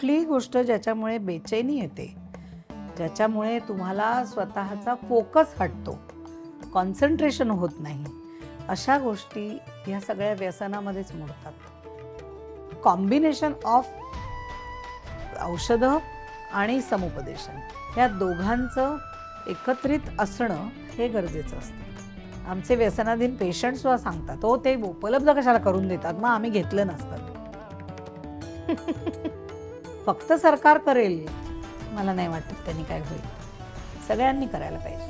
कुठलीही गोष्ट ज्याच्यामुळे बेचैनी येते, ज्याच्यामुळे तुम्हाला स्वतःचा फोकस हटतो, कॉन्सन्ट्रेशन होत नाही, अशा गोष्टी ह्या सगळ्या व्यसनामध्येच मोडतात. कॉम्बिनेशन ऑफ औषधं आणि समुपदेशन या दोघांचं एकत्रित असणं हे गरजेचं असतं. आमचे व्यसनाधीन पेशंट सुद्धा सांगतात, हो ते उपलब्ध कशाला करून देतात, मग आम्ही घेतलं नसतं. फक्त सरकार करेल मला नाही वाटत त्यांनी काय होईल. सगळ्यांनी करायला पाहिजे.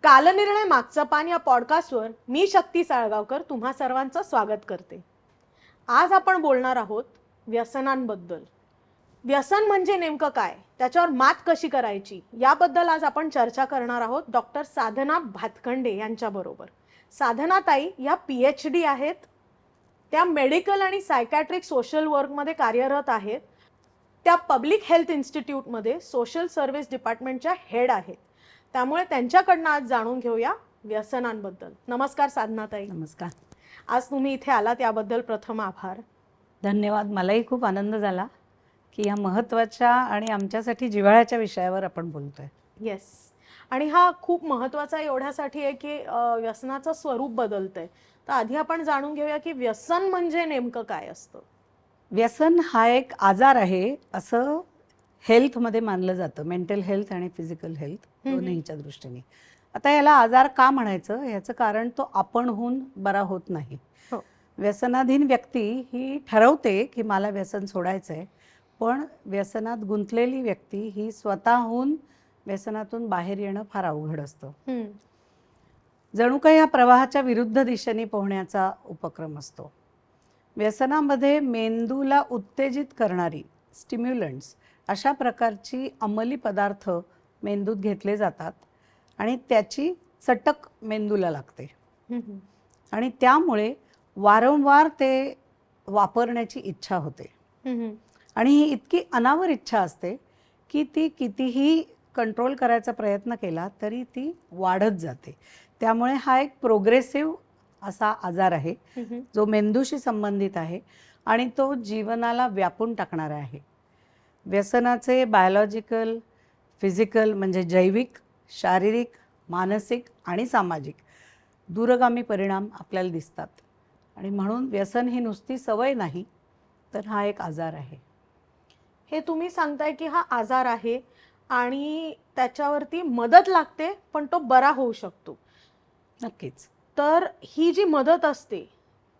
कालनिर्णय मागचं पान या पॉडकास्टवर मी शक्ती साळगावकर तुम्हा सर्वांचं स्वागत करते. आज आपण बोलणार आहोत व्यसनांबद्दल. व्यसन म्हणजे नेमकं काय, त्याच्यावर मात कशी करायची, याबद्दल आज आपण चर्चा करणार आहोत डॉक्टर साधना भातखंडे यांच्याबरोबर. साधनाताई या PhD आहेत. त्या मेडिकल आणि सायकॅट्रिक सोशल वर्कमध्ये कार्यरत आहेत. त्या पब्लिक हेल्थ इन्स्टिट्यूटमध्ये सोशल सर्व्हिस डिपार्टमेंटच्या हेड आहेत. त्यामुळे त्यांच्याकडनं आज जाणून घेऊया व्यसनांबद्दल. नमस्कार साधनाताई. नमस्कार. आज तुम्ही इथे आला त्याबद्दल प्रथम आभार. धन्यवाद. मलाही खूप आनंद झाला की ह्या महत्त्वाच्या आणि आमच्यासाठी जिव्हाळ्याच्या विषयावर आपण बोलतोय. येस, आणि हा खूप महत्त्वाचा एवढ्यासाठी आहे की व्यसनाचं स्वरूप बदलतंय. तर आधी आपण जाणून घेऊया की व्यसन म्हणजे नेमकं काय असतं. व्यसन हा एक आजार आहे असं हेल्थमध्ये मानलं जातं, मेंटल हेल्थ आणि फिजिकल हेल्थ दोन्हीच्या दृष्टीने. आता याला आजार का म्हणायचं, ह्याचं कारण तो आपणहून बरा होत नाही. व्यसनाधीन व्यक्ती ही ठरवते की मला व्यसन सोडायचं आहे, पण व्यसनात गुंतलेली व्यक्ती ही स्वतःहून व्यसनातून बाहेर येणं फार अवघड असतं. जणू काही या प्रवाहाच्या विरुद्ध दिशेने पोहण्याचा उपक्रम असतो. व्यसनामध्ये मेंदूला उत्तेजित करणारी स्टिम्युलंट्स अशा प्रकारची अंमली पदार्थ मेंदूत घेतले जातात आणि त्याची चटक मेंदूला लागते आणि त्यामुळे वारंवार ते वापरण्याची इच्छा होते. आणि ही इतकी अनावर इच्छा असते की ती कितीही कंट्रोल करायचा प्रयत्न केला तरी ती वाढत जाते. त्यामुळे हा एक प्रोग्रेसिव्ह असा आजार आहे जो मेंदूशी संबंधित आहे आणि तो जीवनाला व्यापून टाकणारा आहे. व्यसनाचे बायोलॉजिकल, फिजिकल म्हणजे जैविक, शारीरिक, मानसिक आणि सामाजिक दूरगामी परिणाम आपल्याला दिसतात. आणि म्हणून व्यसन ही नुसती सवय नाही, तर हा एक आजार आहे. हे तुम्ही सांगताय की हा आजार आहे आणि त्याच्यावरती मदत लागते, पण तो बरा होऊ शकतो. नक्कीच. तर ही जी मदत असते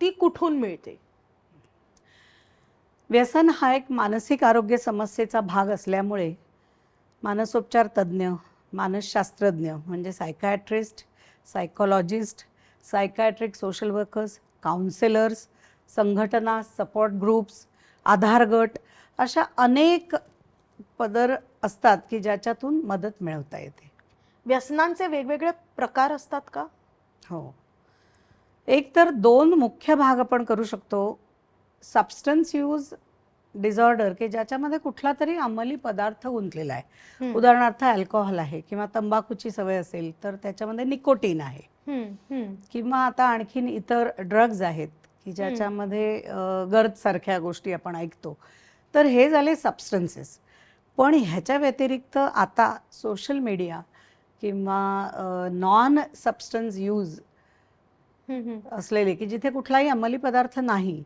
ती कुठून मिळते. व्यसन हा एक मानसिक आरोग्य समस्येचा भाग असल्यामुळे मानसोपचार तज्ज्ञ, मानसशास्त्रज्ञ म्हणजे psychiatrist, psychologist, psychiatric social workers, counsellors, संघटना, सपोर्ट ग्रुप्स, आधार गट अशा अनेक पदर असतात की ज्याच्यातून मदत मिळवता येते. व्यसनांचे वेगवेगळे प्रकार असतात का. हो, एक तर दोन मुख्य भाग आपण करू शकतो. सबस्टन्स यूज डिसऑर्डर की ज्याच्यामध्ये कुठला तरी अंमली पदार्थ गुंतलेला आहे. उदाहरणार्थ अल्कोहोल आहे किंवा तंबाखूची सवय असेल तर त्याच्यामध्ये निकोटीन आहे. किंवा आता आणखीन इतर ड्रग्ज आहेत की ज्याच्यामध्ये गर्द सारख्या गोष्टी आपण ऐकतो. तर हे झाले सबस्टन्सेस. पण ह्याच्या व्यतिरिक्त आता सोशल मीडिया किंवा नॉन सबस्टन्स यूज असलेले की जिथे कुठलाही अंमली पदार्थ नाही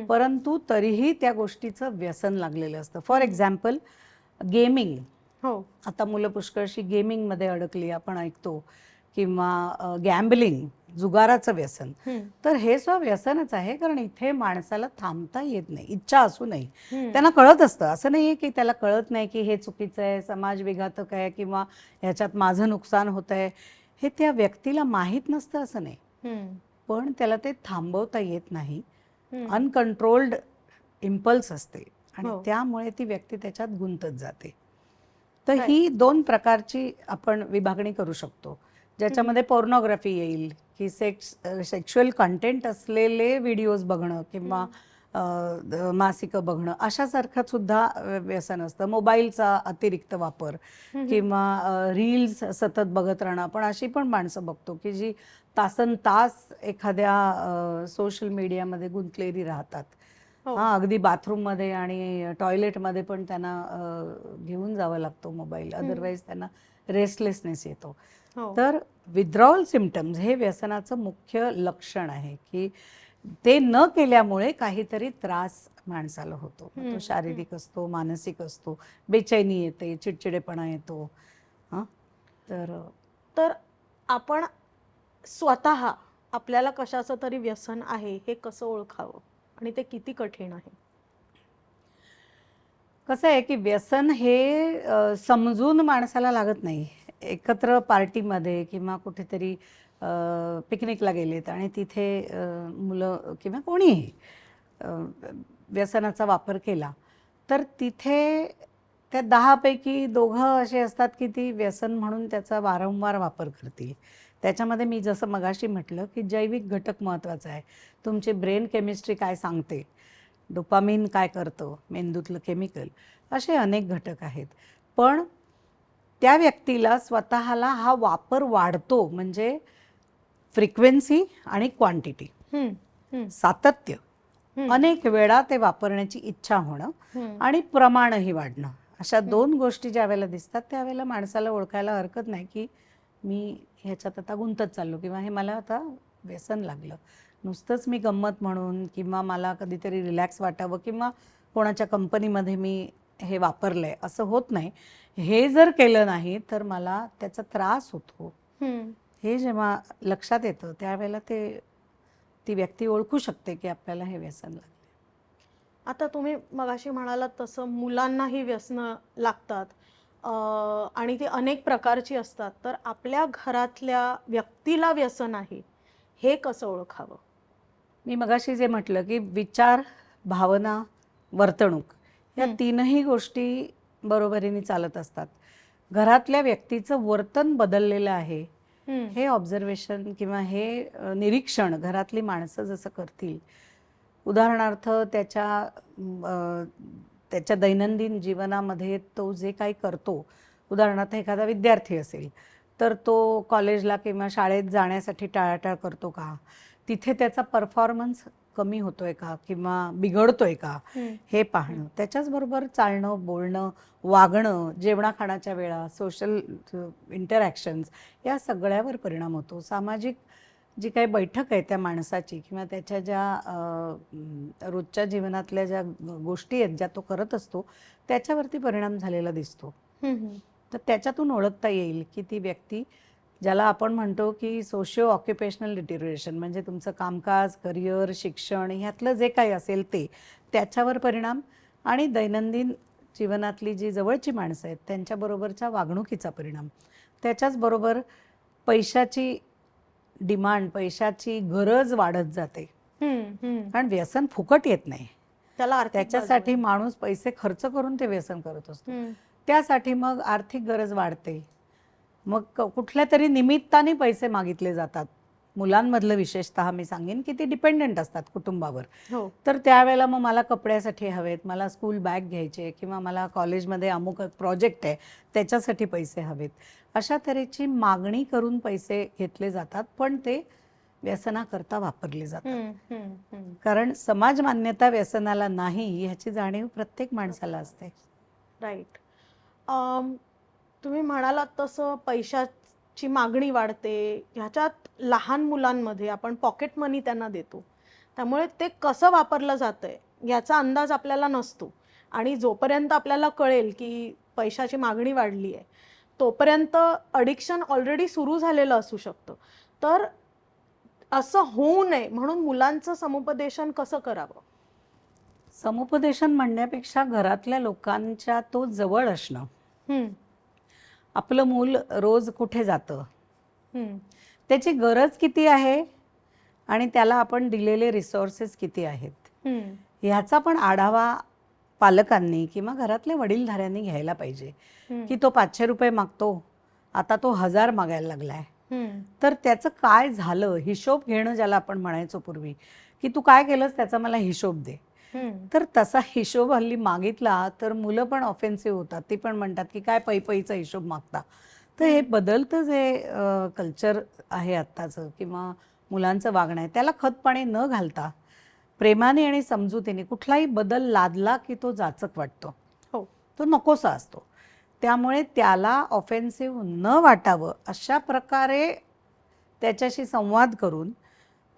परंतु तरीही त्या गोष्टीचं व्यसन लागलेलं असतं. For example gaming. आता मुलं पुष्कळशी गेमिंगमध्ये अडकली आपण ऐकतो, किंवा गॅम्बलिंग, जुगाराचं व्यसन. तर हे सुद्धा व्यसनच आहे, कारण इथे माणसाला थांबता येत नाही, इच्छा असूनही. त्यांना कळत असतं, असं नाही आहे की त्याला कळत नाही की हे चुकीचं आहे, समाज विघातक आहे किंवा ह्याच्यात माझं नुकसान होत आहे. हे त्या व्यक्तीला माहीत नसतं असं नाही, पण त्याला ते थांबवता येत नाही. अनकंट्रोल्ड इम्पल्स असते आणि त्यामुळे ती व्यक्ती त्याच्यात गुंतत जाते. तर ही दोन प्रकारची आपण विभागणी करू शकतो, ज्याच्यामध्ये पोर्नोग्राफी येईल की सेक्शुअल कंटेंट असलेले व्हिडिओज बघणं किंवा मासिकं बघणं अशासारखं सुद्धा व्यसन असतं. मोबाईलचा अतिरिक्त वापर किंवा रील्स सतत बघत राहणं. आपण अशी पण माणसं बघतो की जी तासनतास एखाद्या सोशल मीडियामध्ये गुंतलेली राहतात. हो. हां, अगदी बाथरूममध्ये आणि टॉयलेटमध्ये पण त्यांना घेऊन जावं लागतो मोबाईल. अदरवाईज त्यांना रेस्टलेसनेस येतो. हो. तर विथड्रॉवल सिम्पटम्स हे व्यसनाचं मुख्य लक्षण आहे की ते न केल्यामुळे काहीतरी त्रास माणसाला होतो. मग तो शारीरिक असतो, मानसिक असतो, बेचैनी येते, चिडचिडेपणा येतो. हां, तर आपण स्वतः आपल्याला कशाचं तरी व्यसन आहे हे कसं ओळखावं आणि ते किती कठीण आहे? कसं आहे की व्यसन हे समजून माणसाला लागत नाही. एकत्र पार्टीमध्ये किंवा कुठेतरी पिकनिकला गेलेत आणि तिथे मुलं किंवा कोणीही अ, व्यसनाचा वापर केला, तर तिथे त्या 10 पैकी 2 असे असतात की ती व्यसन म्हणून त्याचा वारंवार वापर करतील. त्याच्यामध्ये मी जसं मगाशी म्हटलं की जैविक घटक महत्त्वाचा आहे. तुमची ब्रेन केमिस्ट्री काय सांगते, डोपामिन काय करतं, मेंदूतलं केमिकल, असे अनेक घटक आहेत. पण त्या व्यक्तीला स्वतःला हा वापर वाढतो म्हणजे फ्रिक्वेन्सी आणि क्वांटिटी, सातत्य, अनेक वेळा ते वापरण्याची इच्छा होणं आणि प्रमाणही वाढणं. अशा 2 गोष्टी ज्या वेळेला दिसतात त्यावेळेला माणसाला ओळखायला हरकत नाही की मी ह्याच्यात आता गुंतत चाललो किंवा हे मला आता व्यसन लागलं. नुसतंच मी गंमत म्हणून किंवा मला कधीतरी रिलॅक्स वाटावं किंवा कोणाच्या कंपनीमध्ये मी हे वापरलंय असं होत नाही. हे जर केलं नाही तर मला त्याचा त्रास होतो. हे जेव्हा लक्षात येतं त्यावेळेला ती व्यक्ती ओळखू शकते की आपल्याला हे व्यसन लागलं. आता तुम्ही मगाशी म्हणालात तसं मुलांनाही व्यसनं लागतात आणि ती अनेक प्रकारची असतात. तर आपल्या घरातल्या व्यक्तीला व्यसन आहे हे कसं ओळखावं? मी मगाशी जे म्हटलं की विचार, भावना, वर्तणूक या 3ही गोष्टी बरोबरीने चालत असतात. घरातल्या व्यक्तीचं वर्तन बदललेलं आहे हे ऑब्झर्वेशन किंवा हे निरीक्षण घरातली माणसं जसं करतील, उदाहरणार्थ त्याच्या दैनंदिन जीवनामध्ये तो जे काही करतो, उदाहरणार्थ एखादा विद्यार्थी असेल तर तो कॉलेजला किंवा शाळेत जाण्यासाठी टाळाटाळ करतो का, तिथे त्याचा परफॉर्मन्स कमी होतोय का किंवा बिघडतोय का हे पाहणं. त्याच्याचबरोबर चालणं, बोलणं, वागणं, जेवणाखाण्याच्या वेळा, सोशल इंटरॅक्शन्स या सगळ्यावर परिणाम होतो. सामाजिक जी काही बैठक आहे त्या माणसाची किंवा त्याच्या ज्या रोजच्या जीवनातल्या ज्या गोष्टी आहेत ज्या तो करत असतो त्याच्यावरती परिणाम झालेला दिसतो. तर त्याच्यातून ओळखता येईल की ती व्यक्ती, ज्याला आपण म्हणतो की सोशिओ ऑक्युपेशनल डिटेरिओरेशन, म्हणजे तुमचं कामकाज, करिअर, शिक्षण ह्यातलं जे काही असेल ते त्याच्यावर परिणाम आणि दैनंदिन जीवनातली जी जवळची माणसं आहेत त्यांच्याबरोबरच्या वागणुकीचा परिणाम. त्याच्याचबरोबर पैशाची डिमांड, पैशाची गरज वाढत जाते. कारण व्यसन फुकट येत नाही. त्याच्यासाठी माणूस पैसे खर्च करून ते व्यसन करत असतो. त्यासाठी मग आर्थिक गरज वाढते. मग कुठल्या तरी निमित्ताने पैसे मागितले जातात. मुलांमधलं विशेषतः मी सांगेन की ते डिपेंडंट असतात कुटुंबावर. तर त्यावेळेला मग मला कपड्यासाठी हवेत, मला स्कूल बॅग घ्यायचे किंवा मला कॉलेजमध्ये अमुक प्रोजेक्ट आहे त्याच्यासाठी पैसे हवेत, अशा तऱ्हेची मागणी करून पैसे घेतले जातात. पण ते व्यसनाकरता वापरले जातात. कारण समाज मान्यता व्यसनाला नाही ह्याची जाणीव प्रत्येक माणसाला असते. राईट. तुम्ही म्हणालात तसं पैशाची मागणी वाढते. ह्याच्यात लहान मुलांमध्ये आपण पॉकेट मनी त्यांना देतो, त्यामुळे ते कसं वापरलं जातंय याचा अंदाज आपल्याला नसतो आणि जोपर्यंत आपल्याला कळेल की पैशाची मागणी वाढली आहे तोपर्यंत अडिक्शन ऑलरेडी सुरू झालेलं असू शकतं. तर असं होऊ नये म्हणून मुलांचं समुपदेशन कसं करावं? समुपदेशन म्हणण्यापेक्षा घरातल्या लोकांच्या तो जवळ असणं. आपलं मूल रोज कुठे जातं, त्याची गरज किती आहे आणि त्याला आपण दिलेले रिसोर्सेस किती आहेत ह्याचा पण आढावा पालकांनी किंवा घरातल्या वडीलधाऱ्यांनी घ्यायला पाहिजे. की तो 500 रुपये मागतो, आता तो 1000 मागायला लागलाय, तर त्याचं काय झालं हिशोब घेणं, ज्याला आपण म्हणायचो पूर्वी की तू काय केलंस त्याचा मला हिशोब दे. तर तसा हिशोब हल्ली मागितला तर मुलं पण ऑफेन्सिव्ह होतात. ती पण म्हणतात की काय पैचा हिशोब मागता. तर हे बदलतं जे कल्चर आहे आत्ताचं किंवा मुलांचं वागणं आहे त्याला खतपाणी न घालता प्रेमाने आणि समजुतीने कुठलाही बदल लादला की तो जाचक वाटतो. हो. तो नकोसा असतो. त्यामुळे त्याला ऑफेन्सिव्ह न वाटावं अशा प्रकारे त्याच्याशी संवाद करून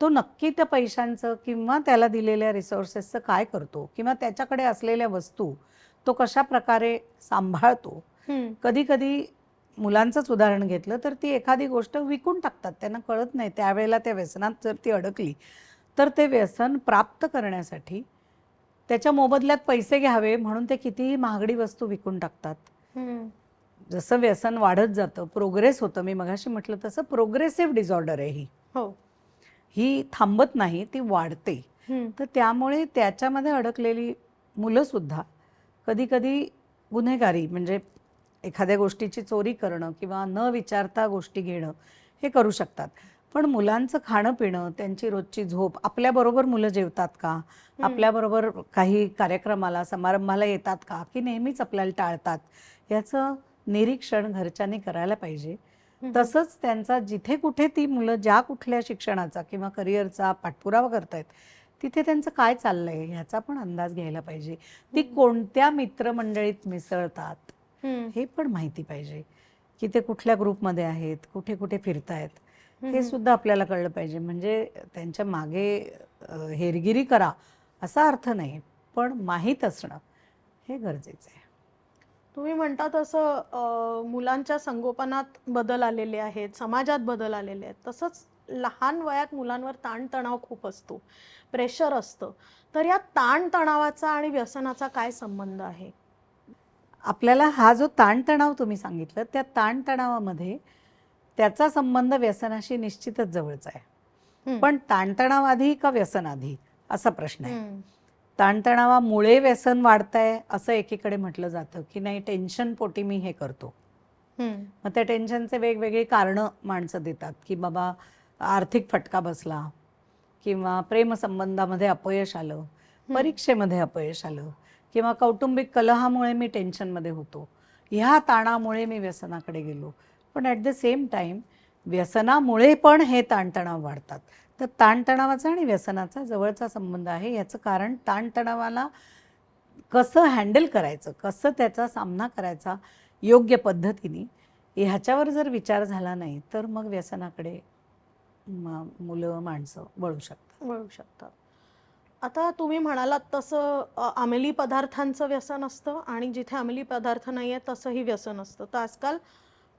तो नक्की त्या पैशांचं किंवा त्याला दिलेल्या रिसोर्सेसचं काय करतो किंवा त्याच्याकडे असलेल्या वस्तू तो कशा प्रकारे सांभाळतो. कधी कधी मुलांचंच उदाहरण घेतलं तर ती एखादी गोष्ट विकून टाकतात, त्यांना कळत नाही. त्यावेळेला त्या व्यसनात जर ती अडकली तर ते व्यसन प्राप्त करण्यासाठी त्याच्या मोबदल्यात पैसे घ्यावे म्हणून ते कितीही महागडी वस्तू विकून टाकतात. जसं व्यसन वाढत जातं, प्रोग्रेस होतं, मी मगाशी म्हटलं तसं प्रोग्रेसिव्ह डिसऑर्डर आहे ही थांबत नाही, ती वाढते. तर त्यामुळे त्याच्यामध्ये अडकलेली मुलं सुद्धा कधी कधी गुन्हेगारी म्हणजे एखाद्या गोष्टीची चोरी करणं किंवा न विचारता गोष्टी घेणं हे करू शकतात. पण मुलांचं खाणं पिणं, त्यांची रोजची झोप, आपल्याबरोबर मुलं जेवतात का, आपल्याबरोबर काही कार्यक्रमाला समारंभाला येतात का, की नेहमीच आपल्याला टाळतात, याचं निरीक्षण घरच्यांनी करायला पाहिजे. तसंच त्यांचा जिथे कुठे ती मुलं ज्या कुठल्या शिक्षणाचा किंवा करिअरचा पाठपुरावा करतायत तिथे त्यांचं काय चाललंय ह्याचा पण अंदाज घ्यायला पाहिजे. ती कोणत्या मित्रमंडळीत मिसळतात हे पण माहिती पाहिजे, की ते कुठल्या ग्रुपमध्ये आहेत, कुठे कुठे फिरतायत हे सुद्धा आपल्याला कळलं पाहिजे. म्हणजे त्यांच्या मागे हेरगिरी करा असा अर्थ नाही, पण माहीत असणं हे गरजेचं आहे. तुम्ही म्हणता तसं मुलांच्या संगोपनात बदल आलेले आहेत, समाजात बदल आलेले आहेत. तसंच लहान वयात मुलांवर ताणतणाव खूप असतो, प्रेशर असतं. तर या ताणतणावाचा आणि व्यसनाचा काय संबंध आहे? आपल्याला हा जो ताणतणाव तुम्ही सांगितलं त्या ताणतणावामध्ये त्याचा संबंध व्यसनाशी निश्चितच जवळचा आहे. पण ताणतणाव आधी का व्यसन आधी असा प्रश्न आहे. ताणतणावामुळे व्यसन वाढतंय असं एकीकडे म्हटलं जातं की नाही, टेन्शन पोटी मी हे करतो. मग त्या टेन्शनचे वेगवेगळी कारणं माणसं देतात की बाबा आर्थिक फटका बसला किंवा प्रेमसंबंधामध्ये अपयश आलं, परीक्षेमध्ये अपयश आलं किंवा कौटुंबिक कलहामुळे मी टेन्शनमध्ये होतो, ह्या ताणामुळे मी व्यसनाकडे गेलो. पण ॲट द सेम टाईम व्यसनामुळे पण हे ताणतणाव वाढतात. तर ताणतणावाचा आणि व्यसनाचा जवळचा संबंध आहे. याचं कारण ताणतणावाला कसं हँडल करायचं, कसं त्याचा सामना करायचा योग्य पद्धतीने, ह्याच्यावर जर विचार झाला नाही तर मग व्यसनाकडे मुलं माणसं वळू शकतात. आता तुम्ही म्हणालात तसं अंमली पदार्थांचं व्यसन असतं आणि जिथे अंमली पदार्थ नाही आहे तसंही व्यसन असतं. तर आजकाल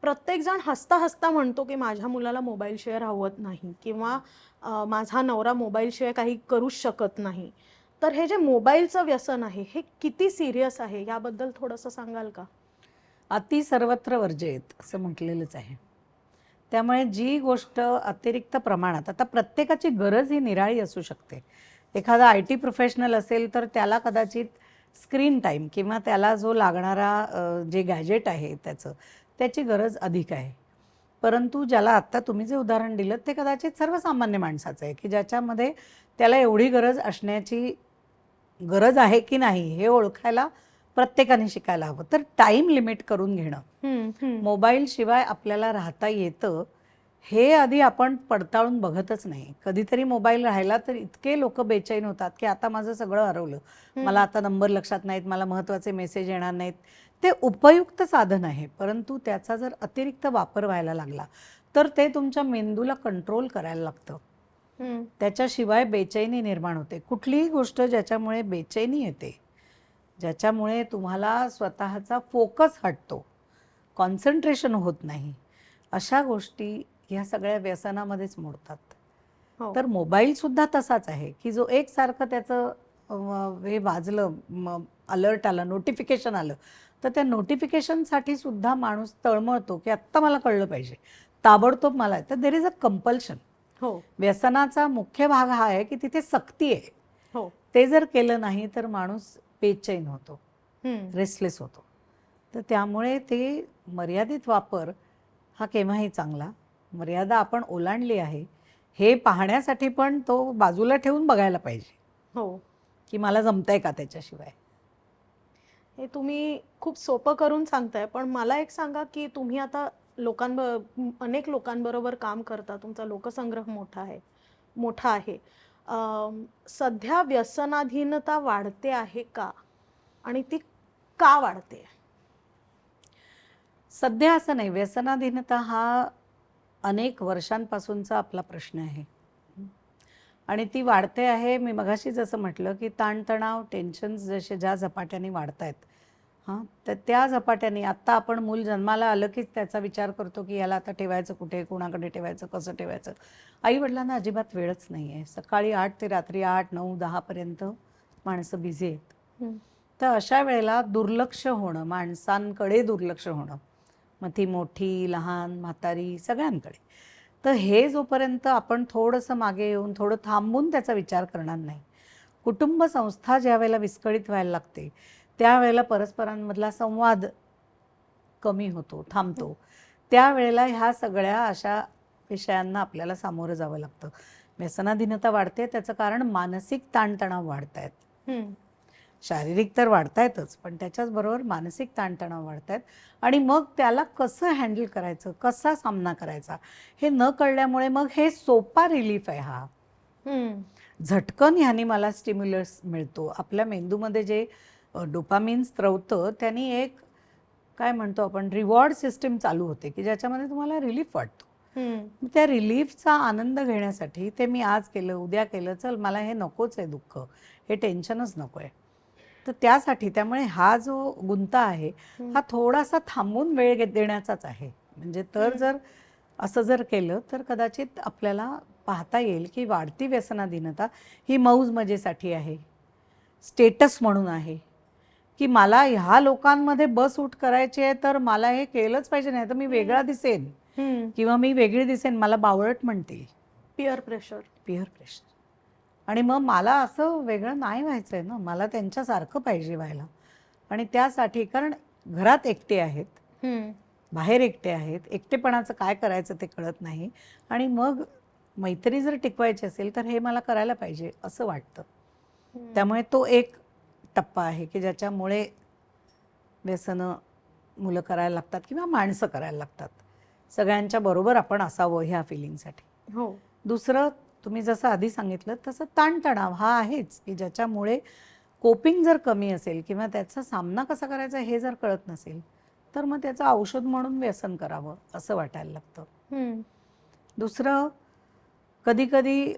प्रत्येकजण हसता हसता म्हणतो की माझ्या मुलाला मोबाईलशिवाय राहवत नाही किंवा माझा नवरा मोबाईलशिवाय काही करूच शकत नाही. तर हे जे मोबाईलचं व्यसन आहे हे किती सिरियस आहे याबद्दल थोडंसं सांगाल का? अति सर्वत्र वर्जयेत असं म्हटलेलंच आहे. त्यामुळे जी गोष्ट अतिरिक्त प्रमाणात, आता प्रत्येकाची गरज ही निराळी असू शकते. एखादा IT प्रोफेशनल असेल तर त्याला कदाचित स्क्रीन टाईम किंवा त्याला जो लागणारा जे गॅजेट आहे त्याची गरज अधिक आहे. परंतु ज्याला आत्ता तुम्ही जे उदाहरण दिलं ते कदाचित सर्वसामान्य माणसाचं आहे की ज्याच्यामध्ये त्याला एवढी गरज असण्याची गरज आहे की नाही हे ओळखायला प्रत्येकाने शिकायला हवं. तर टाईम लिमिट करून घेणं, मोबाईल शिवाय आपल्याला राहता येतं हे आधी आपण पडताळून बघतच नाही. कधीतरी मोबाईल राहिला तर इतके लोक बेचैन होतात की आता माझं सगळं हरवलं, मला आता नंबर लक्षात नाहीत, मला महत्त्वाचे मेसेज येणार नाहीत. ते उपयुक्त साधन आहे, परंतु त्याचा जर अतिरिक्त वापर व्हायला लागला तर ते तुमच्या मेंदूला कंट्रोल करायला लागतं. त्याच्याशिवाय बेचैनी निर्माण होते. कुठलीही गोष्ट ज्याच्यामुळे बेचैनी येते, ज्याच्यामुळे तुम्हाला स्वतःचा फोकस हटतो, कॉन्सन्ट्रेशन होत नाही, अशा गोष्टी ह्या सगळ्या व्यसनामध्येच मोडतात. तर मोबाईल सुद्धा तसाच आहे की जो एकसारखं त्याचं हे वाजलं, अलर्ट आलं, नोटिफिकेशन आलं तर त्या नोटिफिकेशनसाठी सुद्धा माणूस तळमळतो की आत्ता मला कळलं पाहिजे, ताबडतोब मला. तर देर इज अ कंपल्शन. व्यसनाचा मुख्य भाग हा आहे की तिथे सक्ती आहे. ते जर केलं नाही तर माणूस बेचैन होतो, रेस्टलेस होतो. तर त्यामुळे ते मर्यादित वापर हा केव्हाही चांगला. मर्यादा आपण ओलांडली आहे हे पाहण्यासाठी पण तो बाजूला ठेवून बघायला पाहिजे. की मला जमतंय का त्याच्याशिवाय. हे तुम्ही खूप सोपं करून सांगताय, पण मला एक सांगा की तुम्ही आता अनेक लोकांबरोबर काम करता, तुमचा लोकसंग्रह मोठा आहे. सध्या व्यसनाधीनता वाढते आहे का, आणि ती का वाढते? सध्या असं नाही, व्यसनाधीनता हा अनेक वर्षांपासूनचा आपला प्रश्न आहे आणि ती वाढते आहे. मी मगाशी जसं म्हटलं की ताणतणाव, टेन्शन्स जसे ज्या झपाट्याने वाढत आहेत, हां, तर त्या झपाट्याने आत्ता आपण मूल जन्माला आलं की त्याचा विचार करतो की याला आता ठेवायचं कुठे, कोणाकडे ठेवायचं, कसं ठेवायचं. आईवडिलांना अजिबात वेळच नाही आहे. सकाळी 8 ते रात्री 8, 9, 10 पर्यंत माणसं बिझी आहेत. तर अशा वेळेला दुर्लक्ष होणं, माणसांकडे दुर्लक्ष होणं, मग ती मोठी, लहान, म्हातारी सगळ्यांकडे. तर हे जोपर्यंत आपण थोडंसं मागे येऊन थोडं थांबून त्याचा विचार करणार नाही, कुटुंब संस्था ज्या वेळेला विस्कळीत व्हायला लागते त्यावेळेला परस्परांमधला संवाद कमी होतो, थांबतो. त्यावेळेला ह्या सगळ्या अशा विषयांना आपल्याला सामोरं जावं लागतं. व्यसनाधीनता वाढते त्याचं कारण मानसिक ताणतणाव वाढत आहेत. शारीरिक तर वाढतायतच, पण त्याच्याचबरोबर मानसिक ताणतणाव वाढतायत आणि मग त्याला कसं हँडल करायचं, कसा सामना करायचा हे न कळल्यामुळे मग हे सोपा रिलीफ आहे हा. झटकन ह्यानी मला स्टिम्युलस मिळतो. आपल्या मेंदूमध्ये जे डोपामिन स्त्रवतं त्यांनी एक काय म्हणतो आपण रिवॉर्ड सिस्टीम चालू होते की ज्याच्यामध्ये तुम्हाला रिलीफ वाटतो. त्या रिलीफचा आनंद घेण्यासाठी ते मी आज केलं, उद्या केलं, चल मला हे नकोच आहे, दुःख हे टेन्शनच नको आहे. तर त्यासाठी त्यामुळे हा जो गुंता आहे हा थोडासा थांबून वेळ देण्याचाच आहे. म्हणजे तर जर असं जर केलं तर कदाचित आपल्याला पाहता येईल की वाढती व्यसनाधीनता ही मौज मजेसाठी आहे, स्टेटस म्हणून आहे, की मला ह्या लोकांमध्ये बस उठ करायची आहे तर मला हे केलंच पाहिजे, नाही तर मी वेगळा दिसेन किंवा मी वेगळी दिसेन, मला बावळट म्हणतील. Peer pressure. आणि मग मला असं वेगळं नाही व्हायचं आहे ना, मला त्यांच्यासारखं पाहिजे व्हायला. आणि त्यासाठी कारण घरात एकटे आहेत, बाहेर एकटे आहेत, एकटेपणाचं काय करायचं ते कळत नाही आणि मग मैत्री जर टिकवायची असेल तर हे मला करायला पाहिजे असं वाटतं. त्यामुळे तो एक टप्पा आहे की ज्याच्यामुळे व्यसनं मुलं करायला लागतात किंवा माणसं करायला लागतात. सगळ्यांच्या बरोबर आपण असावं ह्या फिलिंगसाठी. हो. दुसरं तुम्ही जसं आधी सांगितलं तसं ताणतणाव हा आहेच की ज्याच्यामुळे कोपिंग जर कमी असेल किंवा त्याचा सामना कसा करायचा हे जर कळत नसेल तर मग त्याचं औषध म्हणून व्यसन करावं असं वाटायला लागतं. दुसरं कधीकधी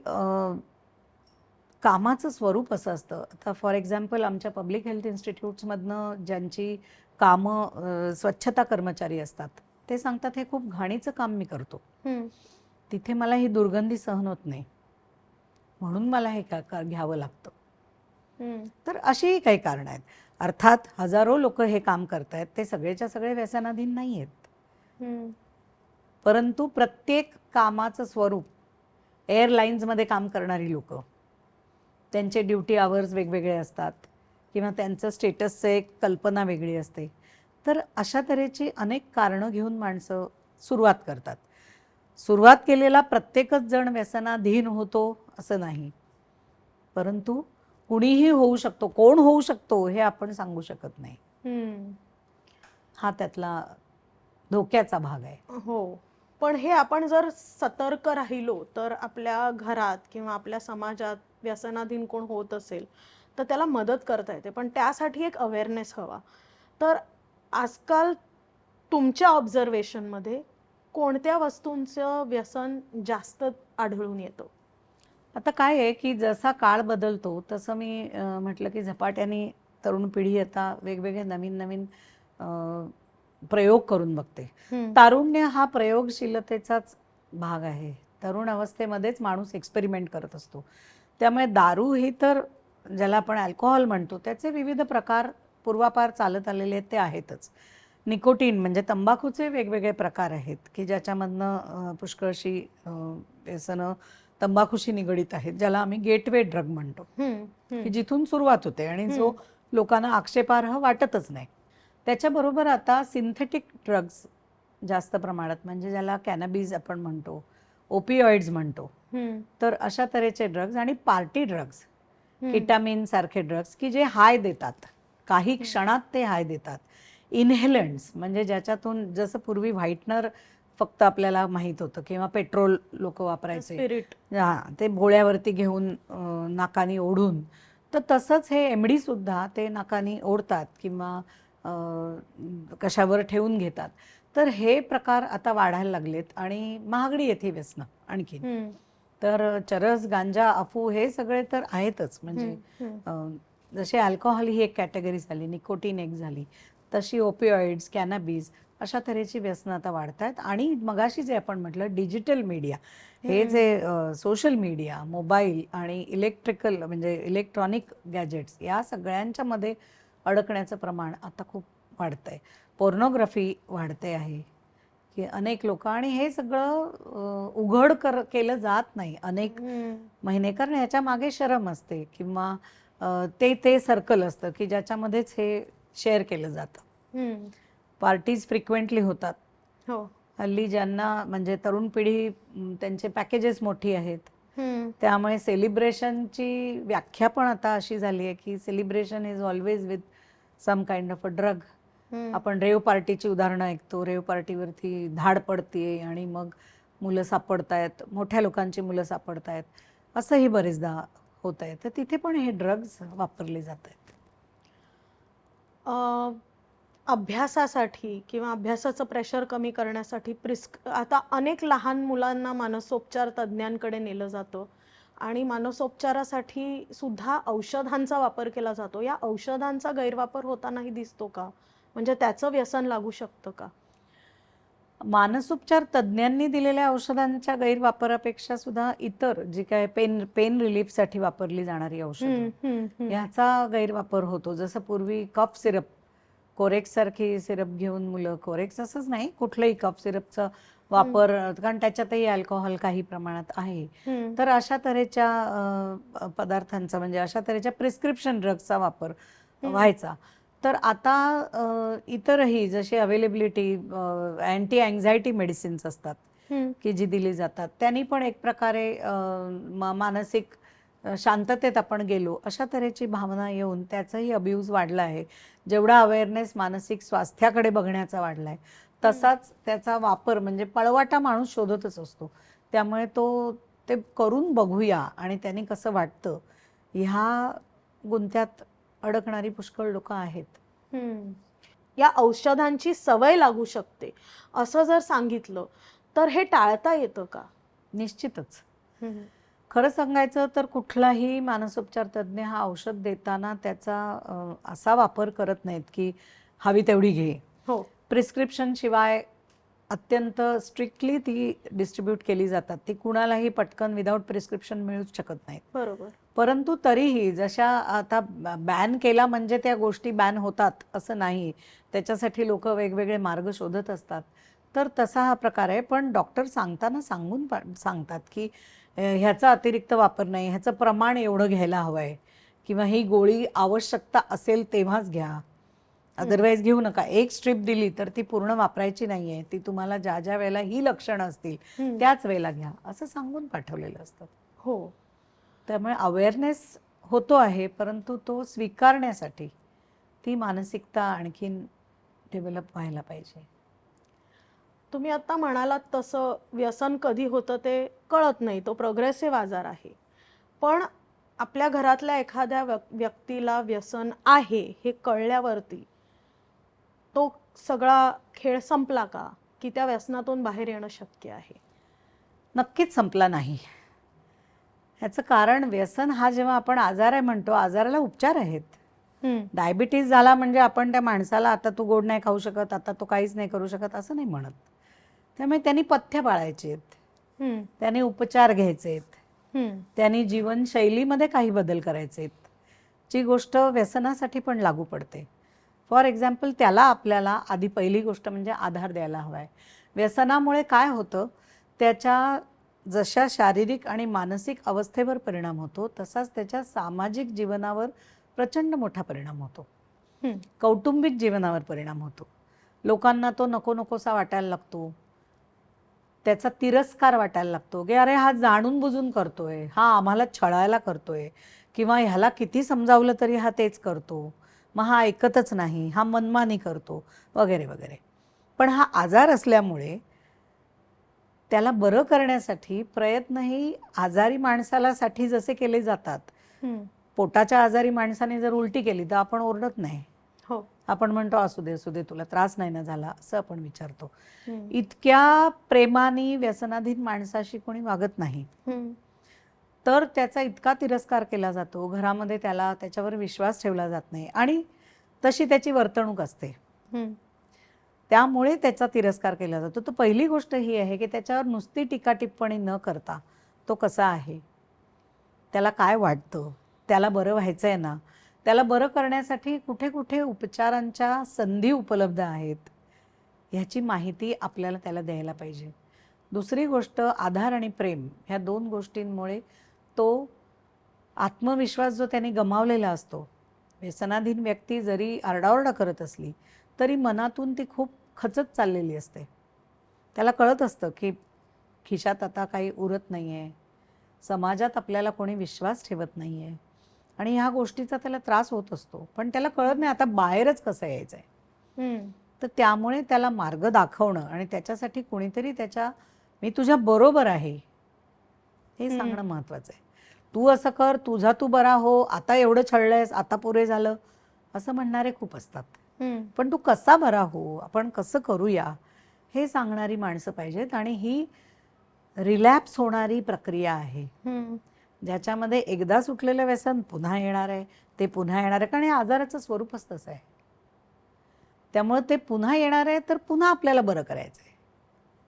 कामाचं स्वरूप असं असतं. आता फॉर एक्झाम्पल आमच्या पब्लिक हेल्थ इन्स्टिट्यूट्समधनं ज्यांची कामं स्वच्छता कर्मचारी असतात ते सांगतात हे खूप घाणीचं काम मी करतो, तिथे मला ही दुर्गंधी सहन होत नाही म्हणून मला हे घ्यावं लागतं. तर अशीही काही कारणं आहेत. अर्थात हजारो लोक हे काम करतायत, ते सगळेच्या सगळे व्यसनाधीन नाही आहेत, परंतु प्रत्येक कामाचं स्वरूप, एअरलाईन्समध्ये काम करणारी लोक त्यांचे ड्युटी आवर्स वेगवेगळे असतात किंवा त्यांचं स्टेटसचं एक कल्पना वेगळी असते. तर अशा तऱ्हेची अनेक कारणं घेऊन माणसं सुरुवात करतात. सुरुवात केलेला प्रत्येकच जण व्यसनाधीन होतो असं नाही, परंतु कुणीही होऊ शकतो. कोण होऊ शकतो हे आपण सांगू शकत नाही. हा त्यातला धोक्याचा भाग आहे. हो, पण हे आपण जर सतर्क राहिलो तर आपल्या घरात किंवा आपल्या समाजात व्यसनाधीन कोण होत असेल तर त्याला मदत करता येते, पण त्यासाठी एक अवेअरनेस हवा. तर आजकाल तुमच्या ऑब्झर्वेशनमध्ये कोणत्या वस्तूंचं व्यसन जास्त आढळून येतं? आता काय आहे की जसा काळ बदलतो तसं मी म्हटलं की झपाट्याने तरुण पिढी आता वेगवेगळे नवीन नवीन प्रयोग करून बघते. तारुण्य हा प्रयोगशीलतेचाच भाग आहे. तरुण अवस्थेमध्येच माणूस एक्सपेरिमेंट करत असतो. त्यामुळे दारू ही तर ज्याला आपण अल्कोहोल म्हणतो त्याचे विविध प्रकार पूर्वापार चालत आलेले ते आहेतच. निकोटीन म्हणजे तंबाखूचे वेगवेगळे प्रकार आहेत की ज्याच्यामधनं पुष्कळशी व्यसनं तंबाखूशी निगडीत आहेत, ज्याला आम्ही गेटवे ड्रग म्हणतो, की जिथून सुरुवात होते आणि जो लोकांना आक्षेपार्ह वाटतच नाही. त्याच्याबरोबर आता सिंथेटिक ड्रग्स जास्त प्रमाणात, म्हणजे ज्याला कॅनॅबिस आपण म्हणतो, ओपिओइड्स म्हणतो, तर अशा तऱ्हेचे ड्रग्ज आणि पार्टी ड्रग्ज किटामिन सारखे ड्रग्स की जे हाय देतात, काही क्षणात ते हाय देतात. इनहेलंट्स म्हणजे ज्याच्यातून जसं पूर्वी व्हाईटनर फक्त आपल्याला माहीत होतं किंवा पेट्रोल लोक वापरायचे, स्पिरिट. हां, ते भोळ्यावरती घेऊन नाकानी ओढून, तर तसंच हे एमडी सुद्धा ते नाकानी ओढतात किंवा कशावर ठेवून घेतात. तर हे प्रकार आता वाढायला लागलेत आणि महागडी येते व्यसनं आणखीन. तर चरस, गांजा, अफू हे सगळे तर आहेतच. म्हणजे जसे अल्कोहोल ही एक कॅटेगरी झाली, निकोटीन एक झाली, तशी ओपिओइड्स, कॅनॅबिस अशा तऱ्हेची व्यसनं आता वाढत आहेत. आणि मगाशी जे आपण म्हटलं डिजिटल मीडिया, हे जे सोशल मीडिया, मोबाईल आणि इलेक्ट्रिकल म्हणजे इलेक्ट्रॉनिक गॅजेट्स या सगळ्यांच्या मध्ये अडकण्याचं प्रमाण आता खूप वाढतंय. पोर्नोग्राफी वाढते आहे की अनेक लोक, आणि हे सगळं उघड केलं जात नाही अनेक महिने, कारण ह्याच्या मागे शरम असते किंवा ते सर्कल असतं की ज्याच्यामध्येच हे शेअर केलं जातं. पार्टीज फ्रिक्वेंटली होतात. हो. हल्ली ज्यांना म्हणजे तरुण पिढी त्यांचे पॅकेजेस मोठी आहेत, त्यामुळे सेलिब्रेशनची व्याख्या पण आता अशी झाली आहे की celebration is always with some kind of a drug. आपण रेव पार्टीची उदाहरणं ऐकतो, रेव पार्टीवरती धाड पडते आणि मग मुलं सापडतायत, मोठ्या लोकांची मुलं सापडतायत, असंही बरेचदा होत आहे. तर तिथे पण हे ड्रग्ज वापरले जात आहेत. अभ्यासासाठी किंवा अभ्यासाचं प्रेशर कमी करण्यासाठी आता अनेक लहान मुलांना मानसोपचार तज्ज्ञांकडे नेलं जातं आणि मानसोपचारासाठी सुद्धा औषधांचा वापर केला जातो. या औषधांचा गैरवापर होतानाही दिसतो का? म्हणजे त्याचं व्यसन लागू शकतं का? मानसोपचार तज्ज्ञांनी दिलेल्या औषधांच्या गैरवापरापेक्षा सुद्धा इतर जी काय पेन रिलीफसाठी वापरली जाणारी औषधं, ह्याचा गैरवापर होतो. जसं पूर्वी कफ सिरप, कोरेक्स सारखी सिरप घेऊन मुलं, कोरेक्स असंच नाही कुठलंही कफ सिरपचा वापर, कारण त्याच्यातही अल्कोहोल काही प्रमाणात आहे, तर अशा तऱ्हेच्या पदार्थांचा म्हणजे अशा तऱ्हेच्या प्रिस्क्रिप्शन ड्रग्सचा वापर व्हायचा. तर आता इतरही जशी अवेलेबिलिटी अँटी अँझायटी मेडिसिन्स असतात की जी दिली जातात, त्यांनी पण एक प्रकारे मानसिक शांततेत आपण गेलो अशा तऱ्हेची भावना येऊन त्याचाही अब्यूज वाढला आहे. जेवढा अवेअरनेस मानसिक स्वास्थ्याकडे बघण्याचा वाढला आहे, तसाच त्याचा वापर म्हणजे पळवाटा माणूस शोधतच असतो. त्यामुळे ते करून बघूया आणि त्यांनी कसं वाटतं ह्या गुंत्यात अडकणारी पुष्कळ लोक आहेत. या औषधांची सवय लागू शकते असं जर सांगितलं तर हे टाळता येतं का? निश्चितच. खरं सांगायचं तर कुठलाही मानसोपचार तज्ज्ञ हा औषध देताना त्याचा असा वापर करत नाहीत की हवी तेवढी घे. हो. प्रिस्क्रिप्शन शिवाय अत्यंत स्ट्रिक्टली ती डिस्ट्रीब्यूट केली जातात. ती कुणालाही पटकन विदाऊट प्रिस्क्रिप्शन मिळूच शकत नाहीत. बरोबर. परंतु तरीही जशा आता बॅन केला म्हणजे त्या गोष्टी बॅन होतात असं नाही, त्याच्यासाठी लोक वेगवेगळे मार्ग शोधत असतात. तर तसा हा प्रकार आहे. पण डॉक्टर सांगताना सांगतात की ह्याचा अतिरिक्त वापर नाही, ह्याचं प्रमाण एवढं घ्यायला हवं आहे किंवा ही गोळी आवश्यकता असेल तेव्हाच घ्या, अदरवाईज घेऊ नका. एक स्ट्रिप दिली तर ती पूर्ण वापरायची नाहीये, ती तुम्हाला ज्या ज्या वेळेला ही लक्षणं असतील त्याच वेळेला घ्या असं सांगून पाठवलेलं असतं. हो. त्यामुळे अवेअरनेस होतो आहे, परंतु तो स्वीकारण्यासाठी ती मानसिकता आणखीन डेव्हलप व्हायला पाहिजे. तुम्ही आता म्हणालात तसं व्यसन कधी होतं ते कळत नाही, तो प्रोग्रेसिव्ह आजार आहे. पण आपल्या घरातल्या एखाद्या व्यक्तीला व्यसन आहे हे कळल्यावरती तो सगळा खेळ संपला का, की त्या व्यसनातून बाहेर येणं शक्य आहे? नक्कीच संपला नाही. ह्याचं कारण व्यसन हा जेव्हा आपण आजार आहे म्हणतो, आजाराला उपचार आहेत. डायबिटीज झाला म्हणजे आपण त्या माणसाला आता तू गोड नाही खाऊ शकत, आता तो काहीच नाही करू शकत असं नाही म्हणत. त्यामुळे त्यांनी पथ्य पाळायचे, त्यांनी उपचार घ्यायचे, त्यांनी जीवनशैलीमध्ये काही बदल करायचे, जी गोष्ट व्यसनासाठी पण लागू पडते. फॉर एक्झाम्पल, त्याला आपल्याला आधी पहिली गोष्ट म्हणजे आधार द्यायला हवा आहे. व्यसनामुळे काय होतं, त्याच्या जशा शारीरिक आणि मानसिक अवस्थेवर परिणाम होतो तसाच त्याच्या सामाजिक जीवनावर प्रचंड मोठा परिणाम होतो, कौटुंबिक जीवनावर परिणाम होतो. लोकांना तो नको नकोसा वाटायला लागतो, त्याचा तिरस्कार वाटायला लागतो की अरे हा जाणून बुजून करतोय, हा आम्हाला छळायला करतोय किंवा ह्याला किती समजावलं तरी हा तेच करतो, मग हा ऐकतच नाही, हा मनमानी करतो वगैरे वगैरे. पण हा आजार असल्यामुळे त्याला बरं करण्यासाठी प्रयत्नही आजारी माणसाला साठी जसे केले जातात, पोटाच्या आजारी माणसाने जर उलटी केली तर आपण ओरडत नाही, हो. आपण म्हणतो असू दे असू दे, तुला त्रास नाही ना झाला, असं आपण विचारतो. इतक्या प्रेमाने व्यसनाधीन माणसाशी कोणी वागत नाही. तर त्याचा इतका तिरस्कार केला जातो घरामध्ये, त्याला त्याच्यावर विश्वास ठेवला जात नाही आणि तशी त्याची वर्तणूक असते, त्यामुळे त्याचा तिरस्कार केला जातो. तर पहिली गोष्ट ही आहे की त्याच्यावर नुसती टीका टिप्पणी न करता तो कसा आहे, त्याला काय वाटतं, त्याला बरं व्हायचं आहे ना, त्याला बरं करण्यासाठी कुठे कुठे उपचारांच्या संधी उपलब्ध आहेत ह्याची माहिती आपल्याला त्याला द्यायला पाहिजे. दुसरी गोष्ट, आधार आणि प्रेम ह्या दोन गोष्टींमुळे तो आत्मविश्वास जो त्याने गमावलेला असतो, व्यसनाधीन व्यक्ती जरी आरडाओरडा करत असली तरी मनातून ती खूप खचत चाललेली असते. त्याला कळत असतं की खिशात आता काही उरत नाही आहे, समाजात आपल्याला कोणी विश्वास ठेवत नाही आहे आणि ह्या गोष्टीचा त्याला त्रास होत असतो, पण त्याला कळत नाही आता बाहेरच कसं यायचं आहे. तर त्यामुळे त्याला मार्ग दाखवणं आणि त्याच्यासाठी कोणीतरी मी तुझ्या बरोबर आहे हे सांगणं महत्त्वाचं आहे. तू असं कर, तुझा तू बरा हो, आता एवढं छळलंयस, आता पुरे झालं, असं म्हणणारे खूप असतात. पण तू कसा बरा हो, आपण कसं करूया हे सांगणारी माणसं पाहिजेत. आणि ही रिलॅप्स होणारी प्रक्रिया आहे, ज्याच्यामध्ये एकदा सुटलेलं व्यसन पुन्हा येणार आहे, ते पुन्हा येणार आहे, कारण या आजाराचं स्वरूपच तसं आहे. त्यामुळे ते पुन्हा येणार आहे तर पुन्हा आपल्याला बरं करायचं आहे.